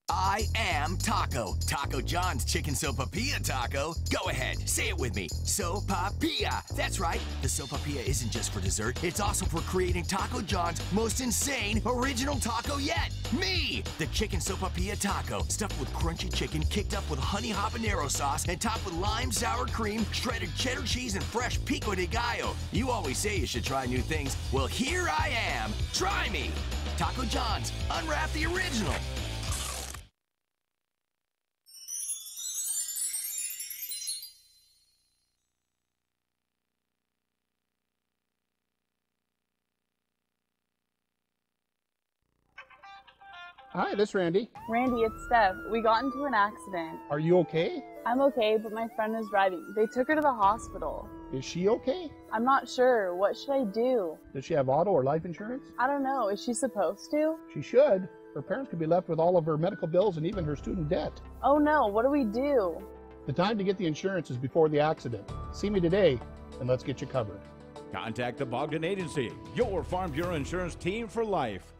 S6: I am Taco. Taco John's Chicken Sopapilla Taco. Go ahead, say it with me. Sopapilla. That's right. The Sopapilla isn't just for dessert. It's also for creating Taco John's most insane original taco yet. Me! The Chicken Sopapilla Taco. Stuffed with crunchy chicken, kicked up with honey habanero sauce, and topped with lime, sour cream, shredded cheddar cheese, and fresh pico de gallo. You always say you should try new things. Well, here I am. Try me. Taco John's. Unwrap the original.
S11: Hi, this is Randy.
S12: Randy, it's Steph. We got into an accident.
S11: Are you okay?
S12: I'm okay, but my friend is driving. They took her to the hospital.
S11: Is she okay?
S12: I'm not sure. What should I do?
S11: Does she have auto or life insurance?
S12: I don't know. Is she supposed to?
S11: She should. Her parents could be left with all of her medical bills and even her student debt.
S12: Oh no, what do we do?
S11: The time to get the insurance is before the accident. See me today, and let's get you covered.
S13: Contact the Bogdan Agency, your Farm Bureau Insurance team for life.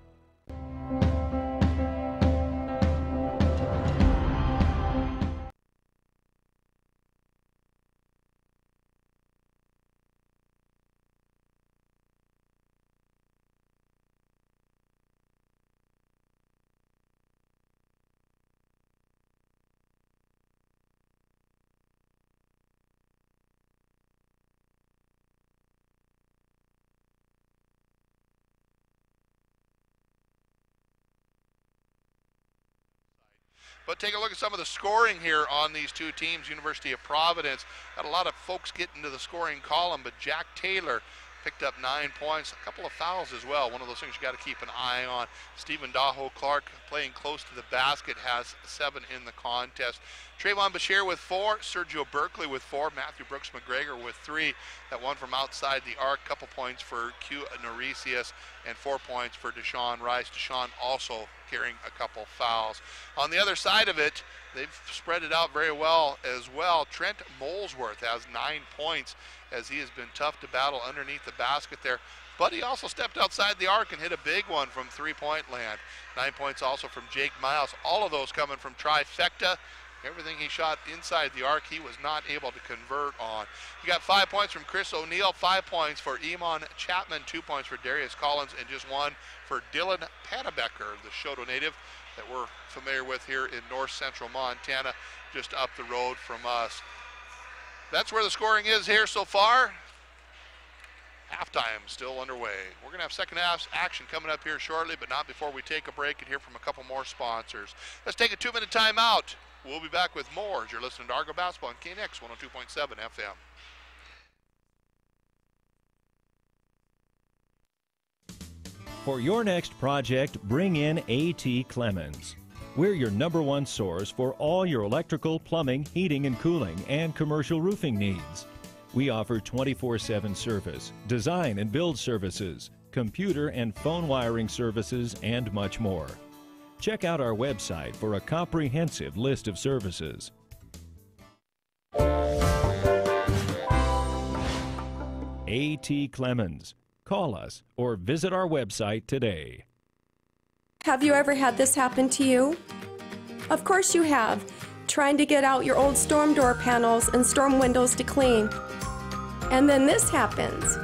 S7: But take a look at some of the scoring here on these two teams. University of Providence got a lot of folks getting to the scoring column, but Jack Taylor picked up 9 points, a couple of fouls as well. One of those things you got to keep an eye on. Stephen Daho Clark playing close to the basket has 7 in the contest. Trayvon Bashir with 4, Sergio Berkeley with 4, Matthew Brooks McGregor with 3. That one from outside the arc, couple points for Q Norisius and 4 points for Deshaun Rice. Deshaun also carrying a couple fouls. On the other side of it, they've spread it out very well as well. Trent Molesworth has 9 points as he has been tough to battle underneath the basket there. But he also stepped outside the arc and hit a big one from three-point land. 9 points also from Jake Miles. All of those coming from trifecta. Everything he shot inside the arc, he was not able to convert on. You got 5 points from Chris O'Neill, 5 points for Iman Chapman, 2 points for Darius Collins, and just 1 for Dylan Panabecker, the Shoto native that we're familiar with here in north central Montana, just up the road from us. That's where the scoring is here so far. Halftime still underway. We're going to have second half action coming up here shortly, but not before we take a break and hear from a couple more sponsors. Let's take a 2-minute timeout. We'll be back with more as you're listening to Argo Basketball on KNX 102.7 FM.
S14: For your next project, bring in A.T. Clemens. We're your #1 source for all your electrical, plumbing, heating and cooling, and commercial roofing needs. We offer 24/7 service, design and build services, computer and phone wiring services, and much more. Check out our website for a comprehensive list of services. A.T. Clemens. Call us or visit our website today.
S15: Have you ever had this happen to you? Of course you have. Trying to get out your old storm door panels and storm windows to clean. And then this happens.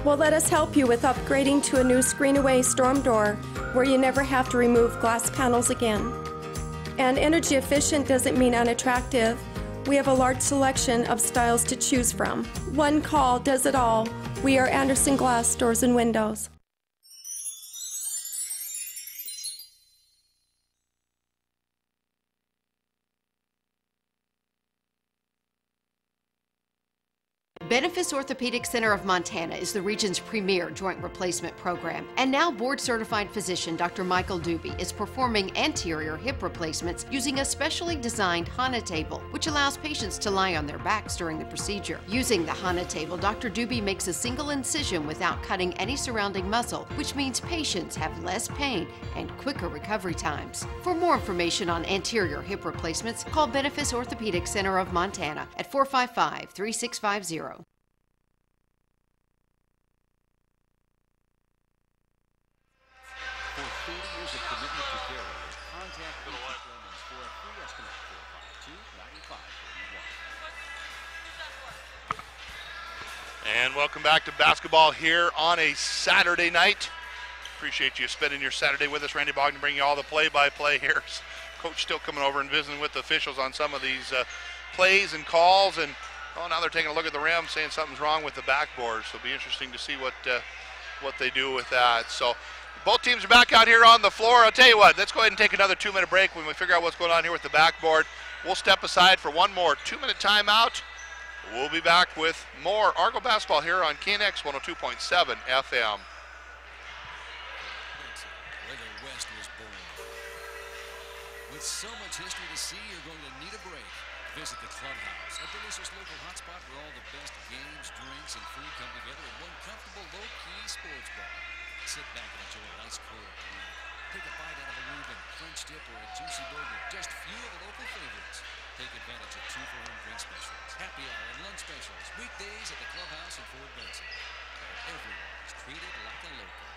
S15: Well, let us help you with upgrading to a new screen-away storm door where you never have to remove glass panels again. And energy efficient doesn't mean unattractive. We have a large selection of styles to choose from. One call does it all. We are Anderson Glass Doors and Windows.
S16: Benefis Orthopedic Center of Montana is the region's premier joint replacement program. And now board-certified physician Dr. Michael Doobie is performing anterior hip replacements using a specially designed HANA table, which allows patients to lie on their backs during the procedure. Using the HANA table, Dr. Doobie makes a single incision without cutting any surrounding muscle, which means patients have less pain and quicker recovery times. For more information on anterior hip replacements, call Benefis Orthopedic Center of Montana at 455-3650.
S3: For 30 years of commitment to carriers, contact A.T. Clemens for a free estimate. 452-9541.
S7: And welcome back to basketball here on a Saturday night. Appreciate you spending your Saturday with us. Randy Bogdan bringing you all the play-by-play here. Coach still coming over and visiting with the officials on some of these plays and calls. And now they're taking a look at the rim, saying something's wrong with the backboard. So it'll be interesting to see what they do with that. So both teams are back out here on the floor. I'll tell you what, let's go ahead and take another 2-minute break. When we figure out what's going on here with the backboard, we'll step aside for one more 2-minute timeout. We'll be back with more Argo basketball here on KNX 102.7 FM.
S3: Where the West was born. With so much history to see, you're going to need a break. Visit the Clubhouse, a delicious local hotspot where all the best games, drinks, and food come together in one comfortable, low-key sports bar. Sit back and enjoy a nice cold drink. Take a bite out of a Reuben, French dip, or a juicy burger. Just few of the local favorites. Take advantage of 2-for-1 drink specials, happy hour, and lunch specials. Weekdays at the Clubhouse in Fort Benson, where everyone is treated like a local.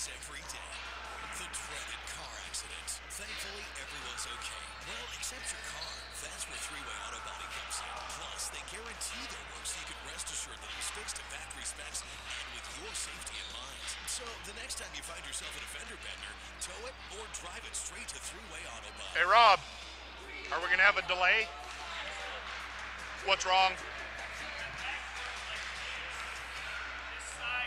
S5: Every day. The dreaded car accident. Thankfully, everyone's okay. Well, except your car. That's where Three-Way Auto Body Yes, they guarantee their work, so you can rest assured that it's fixed to factory specs and with your safety in mind. So the next time you find yourself in a fender bender, tow it or drive it straight to Thruway Auto Body.
S7: Hey, Rob, are we going to have a delay? What's wrong?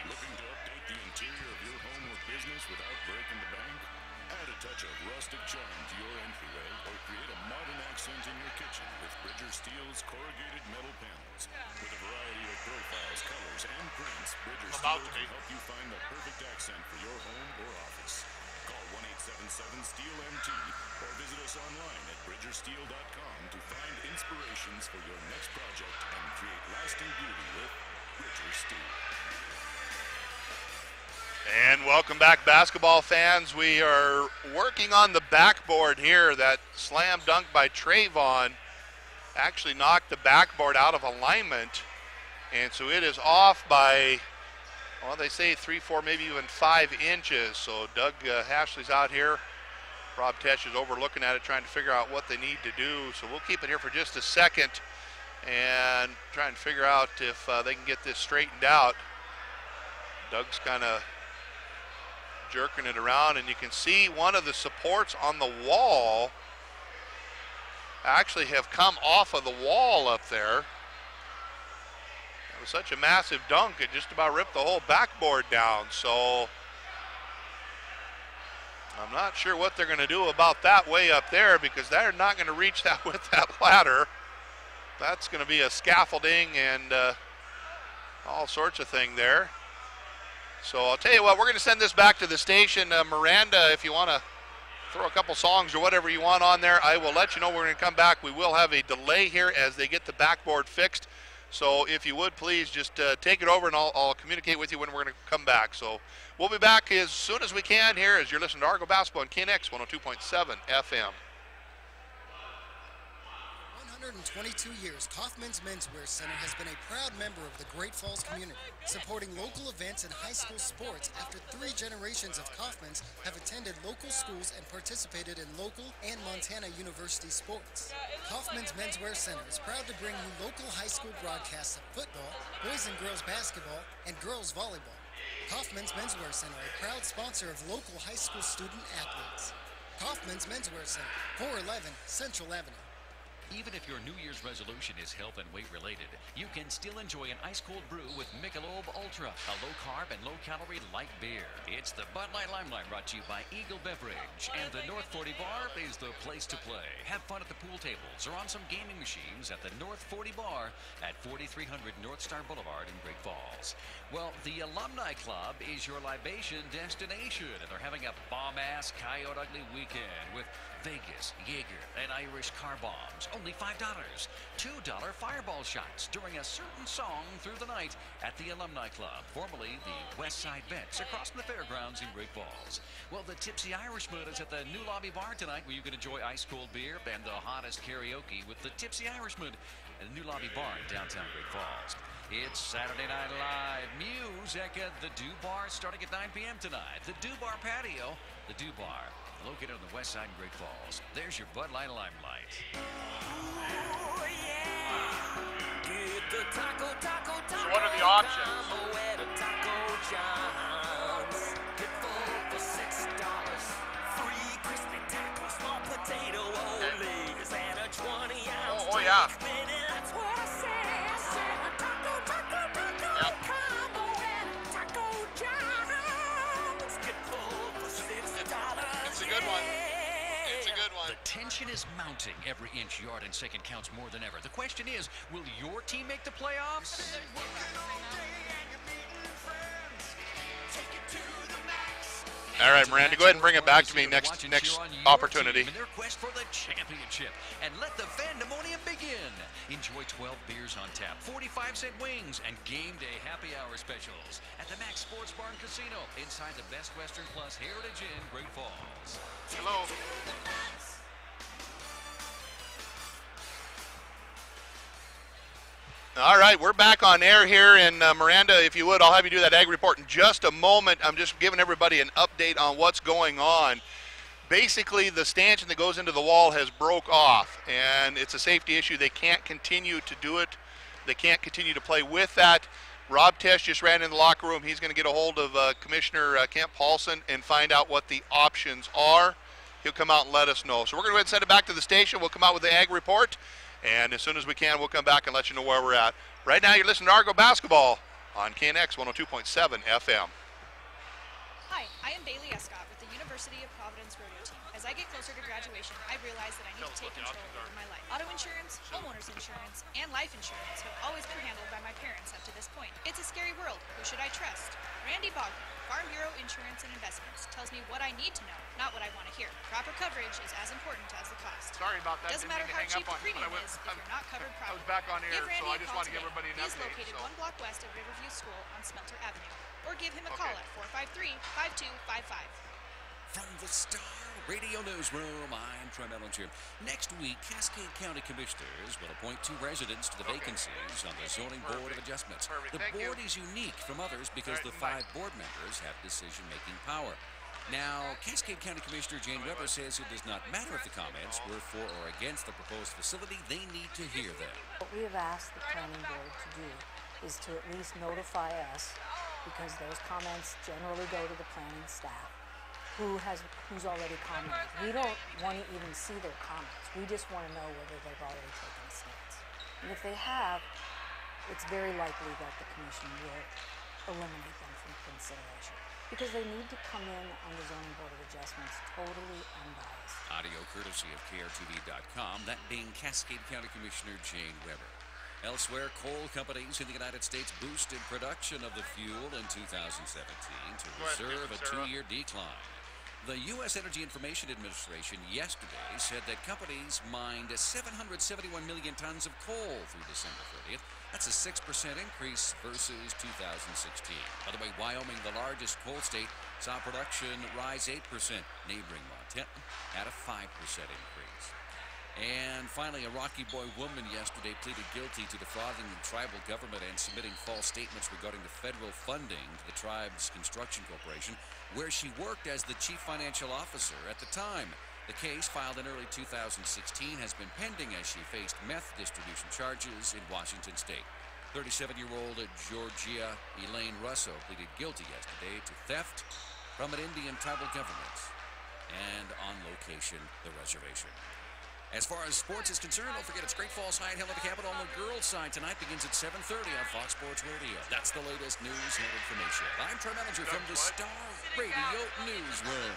S8: Looking to update the interior of your home or business without breaking the bank? Add a touch of rustic charm to your entryway or create a modern accent in your kitchen with Bridger Steel's corrugated metal panels. With a variety of profiles, colors, and prints, Bridger Steel can help you find the perfect accent for your home or office. Call 1-877-STEEL-MT or visit us online at bridgersteel.com to find inspirations for your next project and create lasting beauty with Bridger Steel.
S7: And welcome back, basketball fans. We are working on the backboard here. That slam dunk by Trayvon actually knocked the backboard out of alignment. And so it is off by, well, they say 3, 4, maybe even 5 inches. So Doug Hashley's out here. Rob Tesh is over looking at it, trying to figure out what they need to do. So we'll keep it here for just a second and try and figure out if they can get this straightened out. Doug's kind of jerking it around, and you can see one of the supports on the wall actually have come off of the wall up there. It was such a massive dunk, it just about ripped the whole backboard down. So I'm not sure what they're going to do about that way up there, because they're not going to reach that with that ladder. That's going to be a scaffolding and all sorts of thing there. So I'll tell you what, we're going to send this back to the station. Miranda, if you want to throw a couple songs or whatever you want on there, I will let you know. We're going to come back. We will have a delay here as they get the backboard fixed. So if you would, please just take it over, and I'll communicate with you when we're going to come back. So we'll be back as soon as we can here as you're listening to Argo Basketball on KNX 102.7 FM.
S9: 122 years, Kaufman's Menswear Center has been a proud member of the Great Falls community, supporting local events and high school sports after 3 generations of Kaufman's have attended local schools and participated in local and Montana University sports. Kaufman's Menswear Center is proud to bring you local high school broadcasts of football, boys and girls basketball, and girls volleyball. Kaufman's Menswear Center, a proud sponsor of local high school student athletes. Kaufman's Menswear Center, 411 Central Avenue.
S23: Even if your New Year's resolution is health and weight related, you can still enjoy an ice cold brew with Michelob Ultra, a low carb and low calorie light beer. It's the Bud Light Limelight, brought to you by Eagle Beverage, and the North 40 Bar is the place to play. Have fun at the pool tables or on some gaming machines at the North 40 Bar at 4300 North Star Boulevard in Great Falls. Well, the Alumni Club is your libation destination, and they're having a bomb-ass Coyote Ugly weekend with Vegas, Jaeger, and Irish car bombs. Only $5. $2 fireball shots during a certain song through the night at the Alumni Club, formerly the West Side Vets, across from the fairgrounds in Great Falls. Well, the Tipsy Irishman is at the new lobby bar tonight, where you can enjoy ice-cold beer and the hottest karaoke with the Tipsy Irishman at the new lobby bar in downtown Great Falls. It's Saturday Night Live music at the Do Bar, starting at 9 p.m. tonight. The Do Bar patio, the Do Bar, located on the west side in Great Falls. There's your Bud Light Limelight.
S24: Oh, yeah. Get the taco.
S7: So what are the options?
S24: Taco John's. Get full for $6. Free crispy taco, small potato O's, and a 20-ounce.
S7: Oh yeah.
S24: That's what I said.
S7: Yep.
S24: Combo at Taco John's. Get full for $6.
S7: It's a good one. It's a good one.
S23: The tension is mounting. Every inch, yard, and second counts more than ever. The question is, will your team make the playoffs?
S7: All right, Miranda, go ahead and bring it back to me next opportunity.
S23: In their quest for the championship. And let the Fandemonium begin. Enjoy 12 beers on tap, 45-cent wings, and game day happy hour specials at the Max Sports Bar and Casino inside the Best Western Plus Heritage Inn, Great Falls.
S7: Hello. All right, we're back on air here, and Miranda, if you would, I'll have you do that ag report in just a moment. I'm just giving everybody an update on what's going on. Basically, the stanchion that goes into the wall has broke off, and it's a safety issue. They can't continue to do it They can't continue to play with that. Rob Tesh just ran in the locker room. He's going to get a hold of Commissioner Kent Paulson and find out what the options are. He'll come out and let us know. So we're going to go ahead and send it back to the station. We'll come out with the Ag Report. And as soon as we can, we'll come back and let you know where we're at. Right now, you're listening to Argo Basketball on KNX 102.7 FM.
S10: Hi, I am Bailey Escott with the University of Providence Rodeo Team. As I get closer to graduation, I realize that I need to take control over my life. Auto insurance, homeowners insurance, and life insurance have always been handled by my parents up to this point. It's a scary world. Who should I trust? Randy Bogdan, Farm Bureau Insurance and Investments, tells me what I need to know, not what I want to hear. Proper coverage is as important as the cost.
S7: Sorry about that.
S10: Doesn't matter how cheap the premium is if you're not covered properly.
S7: I was back on air,
S10: Give Randy
S7: so I just want to give everybody an
S10: update. He is
S7: update.
S10: located 1 block west of Riverview School on Smelter Avenue. Or give him a call at 453-5255.
S3: From the Star Radio Newsroom, I'm Troy Mellinger. Next week, Cascade County Commissioners will appoint 2 residents to the vacancies on the Zoning Board of Adjustments. The board is unique from others because the 5 board members have decision-making power. Now, Cascade County Commissioner Jane Weber says it does not matter if the comments were for or against the proposed facility. They need to hear them.
S17: What we have asked the planning board to do is to at least notify us, because those comments generally go to the planning staff, who's already commented. We don't want to even see their comments. We just want to know whether they've already taken a stance. And if they have, it's very likely that the commission will eliminate them from consideration, because they need to come in on the Zoning Board of Adjustments totally unbiased.
S3: Audio courtesy of KRTV.com, that being Cascade County Commissioner Jane Weber. Elsewhere, coal companies in the United States boosted production of the fuel in 2017 to reserve a 2-year decline. The U.S. Energy Information Administration yesterday said that companies mined 771 million tons of coal through December 30th. That's a 6% increase versus 2016. By the way, Wyoming, the largest coal state, saw production rise 8%. Neighboring Montana had a 5% increase. And finally, a Rocky Boy woman yesterday pleaded guilty to defrauding the tribal government and submitting false statements regarding the federal funding to the tribe's construction corporation, where she worked as the chief financial officer at the time. The case, filed in early 2016, has been pending as she faced meth distribution charges in Washington state. 37-year-old Georgia Elaine Russo pleaded guilty yesterday to theft from an Indian tribal government and on location, the reservation. As far as sports is concerned, don't forget it's Great Falls High and Hell of the Capital on the girls' side tonight. Begins at 7:30 on Fox Sports Radio. That's the latest news and information. I'm Troy Mellinger from the Star Radio Newsroom.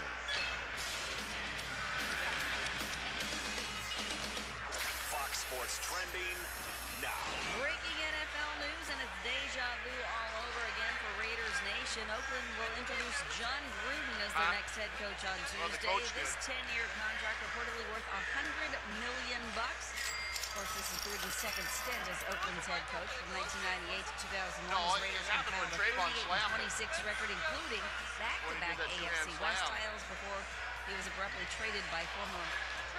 S24: Fox Sports trending now.
S18: Breaking NFL news, and it's deja vu all over again for Raiders Nation. Oakland will introduce John Gruden as their next head coach on Tuesday. This 10-year contract reportedly worth $100 million. Of course, this is Gruden's second stint as Oakland's head coach from 1998 to 2001. The Raiders have a 38-26 record, including back-to-back AFC West titles before he was abruptly traded by former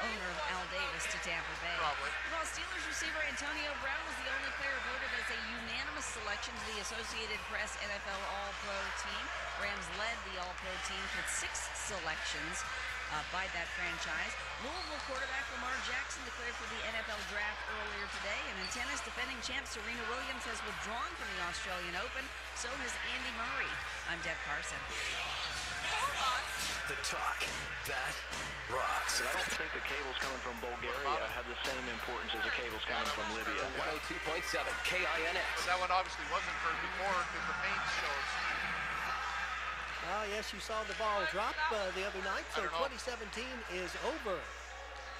S18: owner of Al Davis to Tampa Bay. While Steelers receiver Antonio Brown was the only player voted as a unanimous selection to the Associated Press NFL All-Pro team. Rams led the All-Pro team with 6 selections by that franchise. Louisville quarterback Lamar Jackson declared for the NFL draft earlier today. And in tennis, defending champ Serena Williams has withdrawn from the Australian Open. So has Andy Murray. I'm Deb Carson.
S24: The talk that rocks.
S19: I don't think the cables coming from Bulgaria have the same importance as the cables coming from Libya.
S24: 102.7 KINX.
S7: That one obviously wasn't heard before because the paint shows.
S25: Well, yes, you saw the ball drop the other night, so 2017 is over.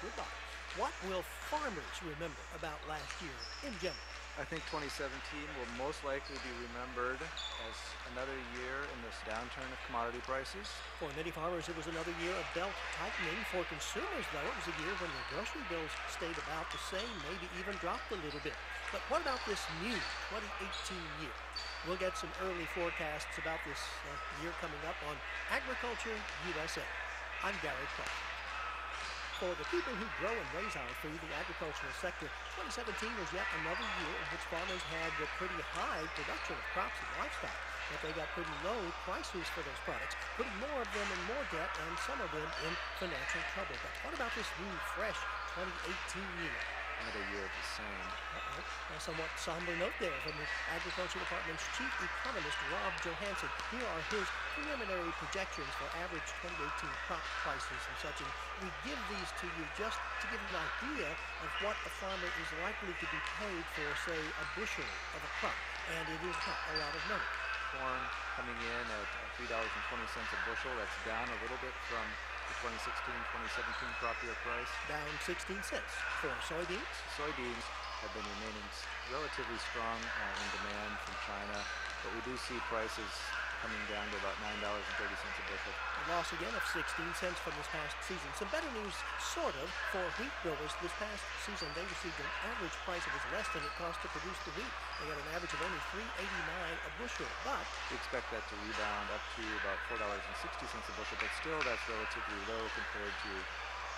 S25: Goodbye. What will farmers remember about last year in general?
S26: I think 2017 will most likely be remembered as another year in this downturn of commodity prices.
S25: For many farmers, it was another year of belt tightening. For consumers, though, it was a year when their grocery bills stayed about the same, maybe even dropped a little bit. But what about this new 2018 year? We'll get some early forecasts about this year coming up on Agriculture USA. I'm Gary Clark. For the people who grow and raise our food, the agricultural sector, 2017 was yet another year in which farmers had a pretty high production of crops and livestock, but they got pretty low prices for those products, putting more of them in more debt and some of them in financial trouble. But what about this new, fresh 2018 year?
S26: Another year of the same.
S25: A somewhat somber note there from the Agriculture Department's Chief Economist, Rob Johansson. Here are his preliminary projections for average 2018 crop prices and such. And we give these to you just to give you an idea of what a farmer is likely to be paid for, say, a bushel of a crop. And it is not a lot of money.
S26: Corn coming in at $3.20 a bushel. That's down a little bit from the 2016-2017 crop year price.
S25: Down 16 cents. For soybeans?
S26: Soybeans have been remaining relatively strong in demand from China, but we do see prices coming down to about $9.30 a bushel.
S25: A loss again of 16 cents from this past season. Some better news, sort of, for wheat growers. This past season, they received an average price that was less than it cost to produce the wheat. They got an average of only $3.89 a bushel, but
S26: we expect that to rebound up to about $4.60 a bushel, but still that's relatively low compared to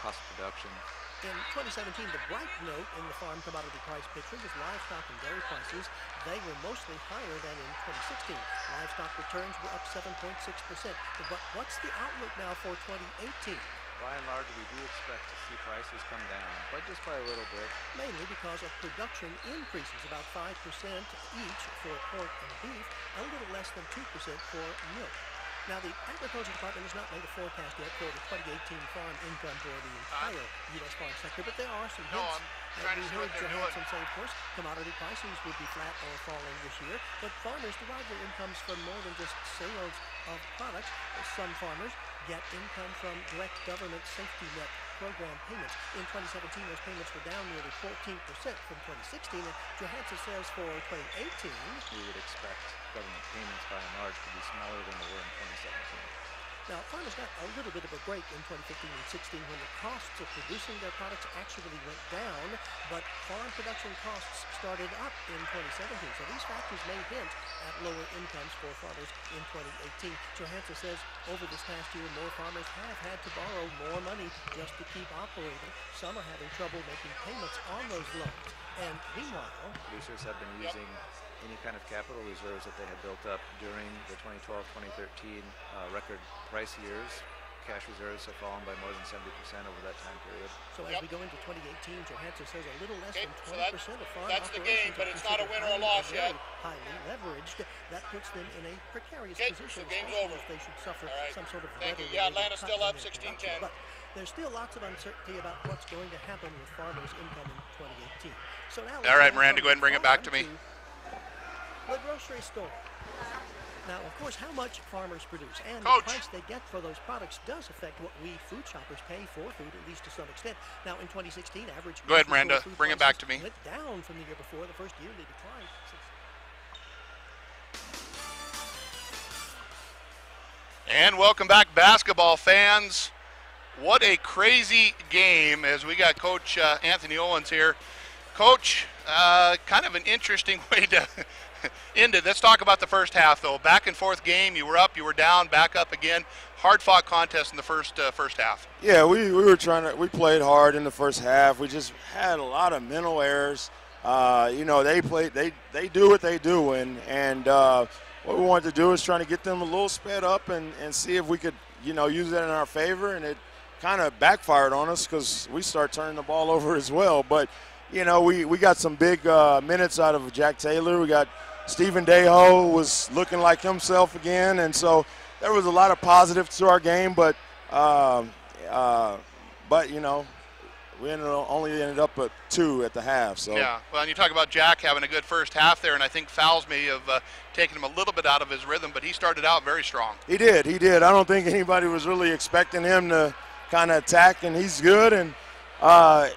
S26: cost of production.
S25: In 2017, the bright note in the farm commodity price picture was livestock and dairy prices. They were mostly higher than in 2016. Livestock returns were up 7.6%. But what's the outlook now for 2018?
S26: By and large, we do expect to see prices come down, but just by a little bit.
S25: Mainly because of production increases, about 5% each for pork and beef, a little less than 2% for milk. Now, the Agriculture Department has not made a forecast yet for the 2018 farm income for the entire U.S. farm sector, but there are some hints. We heard Johansson say, of course, commodity prices would be flat or falling this year, but farmers derive their incomes from more than just sales of products. Some farmers get income from direct government safety net program payments. In 2017, those payments were down nearly 14% from 2016, and Johansson says for 2018,
S26: we would expect government payments by and large to be smaller than they were in 2017.
S25: Now, farmers got a little bit of a break in 2015 and 16 when the costs of producing their products actually went down, but farm production costs started up in 2017. So these factors may hint at lower incomes for farmers in 2018. Johansson says over this past year, more farmers have had to borrow more money just to keep operating. Some are having trouble making payments on those loans. And meanwhile,
S26: producers have been using any kind of capital reserves that they had built up during the 2012-2013 record price years. Cash reserves have fallen by more than 70% over that time period.
S25: So as we go into 2018, Johansson says a little less than 20% of farm
S7: that's the game, but it's not a win or a loss yet.
S25: Highly leveraged. That puts them in a precarious position.
S7: So game's over.
S25: If they should suffer some sort of
S7: Thank you. Yeah, Atlanta's still up 16-10.
S25: But there's still lots of uncertainty about what's going to happen with farmers' income in 2018. So now,
S7: all right, Miranda, go ahead and bring it back to me.
S25: The grocery store. Now, of course, how much farmers produce and
S7: Coach,
S25: the price they get for those products does affect what we food shoppers pay for food, at least to some extent. Now, in 2016, average
S7: go ahead, Miranda, bring it back to me.
S25: Went down from the year before. The first year they declined.
S7: And welcome back, basketball fans. What a crazy game as we got Coach Anthony Owens here. Coach, kind of an interesting way to end it. Let's talk about the first half, though. Back and forth game. You were up, you were down, back up again. Hard-fought contest in the first half.
S1: Yeah, we played hard in the first half. We just had a lot of mental errors. You know, they do what they do, and what we wanted to do is trying to get them a little sped up and see if we could, you know, use that in our favor, and it kind of backfired on us because we start turning the ball over as well. But you know, we got some big minutes out of Jack Taylor. We got Stephen Deho was looking like himself again, and so there was a lot of positives to our game. But you know, we only ended up at 2 at the half. So
S7: yeah, well, and you talk about Jack having a good first half there, and I think fouls may have taken him a little bit out of his rhythm, but he started out very strong.
S1: He did. I don't think anybody was really expecting him to kind of attack, and he's good. And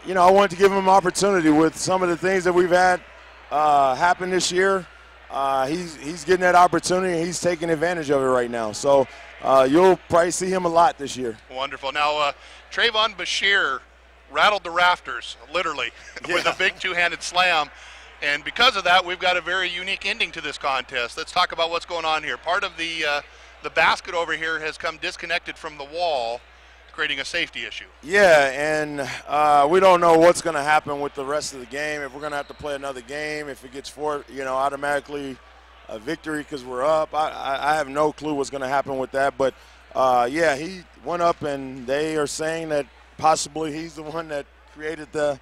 S1: you know, I wanted to give him opportunity with some of the things that we've had happen this year. He's getting that opportunity, and he's taking advantage of it right now. So you'll probably see him a lot this year.
S7: Wonderful. Now, Trayvon Bashir rattled the rafters, literally, with a big two-handed slam. And because of that, we've got a very unique ending to this contest. Let's talk about what's going on here. Part of the basket over here has come disconnected from the wall, creating a safety issue.
S1: Yeah, and we don't know what's going to happen with the rest of the game. If we're going to have to play another game, if it gets automatically a victory because we're up. I have no clue what's going to happen with that. But, yeah, he went up, and they are saying that possibly he's the one that created the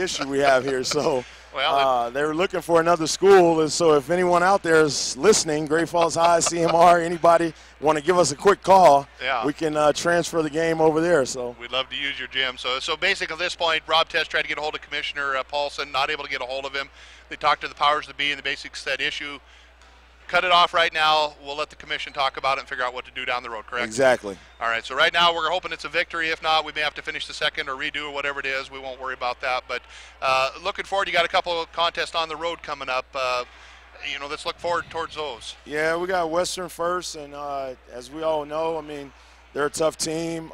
S1: issue we have here. So they're looking for another school. And so if anyone out there is listening, Great Falls High, CMR, anybody want to give us a quick call, we can transfer the game over there. So
S7: we'd love to use your gym. So basically at this point, Rob Test tried to get a hold of Commissioner Paulson, not able to get a hold of him. They talked to the powers that be, and they basically said issue. Cut it off right now. We'll let the commission talk about it and figure out what to do down the road, correct?
S1: Exactly.
S7: All right, so right now we're hoping it's a victory. If not, we may have to finish the second or redo or whatever it is. We won't worry about that. But looking forward, you got a couple of contests on the road coming up. Let's look forward towards those.
S1: Yeah, we got Western first, and as we all know, I mean, they're a tough team.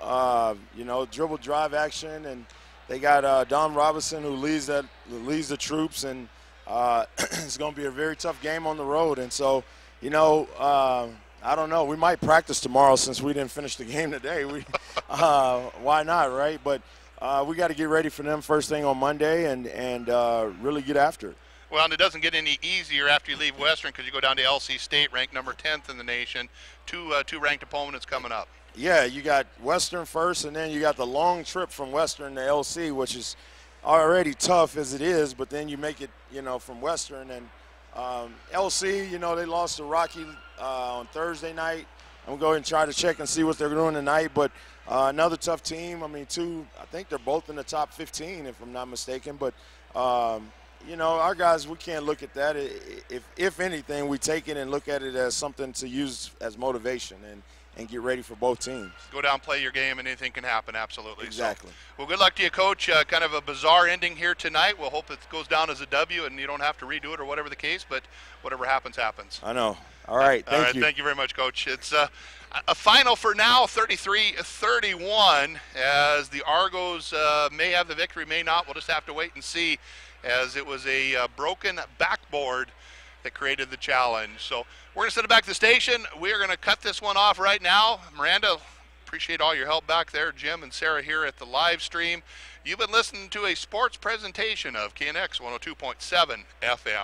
S1: Dribble drive action, and they got Don Robinson who leads the troops, and it's going to be a very tough game on the road. And so, I don't know. We might practice tomorrow since we didn't finish the game today. Why not, right? But we got to get ready for them first thing on Monday and really get after it.
S7: Well, and it doesn't get any easier after you leave Western because you go down to LC State, ranked number 10th in the nation. Two ranked opponents coming up.
S1: Yeah, you got Western first, and then you got the long trip from Western to LC, which is already tough as it is, but then you make it, from Western. And LC, they lost to Rocky on Thursday night. I'm going to go ahead and try to check and see what they're doing tonight. But another tough team. I mean, I think they're both in the top 15, if I'm not mistaken. But, our guys, we can't look at that. If anything, we take it and look at it as something to use as motivation and get ready for both teams.
S7: Go down, play your game, and anything can happen, absolutely.
S1: Exactly.
S7: So, well, good luck to you, Coach. Kind of a bizarre ending here tonight. We'll hope it goes down as a W and you don't have to redo it or whatever the case, but whatever happens, happens.
S1: I know. All right, thank you.
S7: Thank you very much, Coach. It's a final for now, 33-31, as the Argos may have the victory, may not. We'll just have to wait and see, as it was a broken backboard that created the challenge. So we're going to send it back to the station. We're going to cut this one off right now. Miranda, appreciate all your help back there. Jim and Sarah here at the live stream. You've been listening to a sports presentation of KNX 102.7 FM.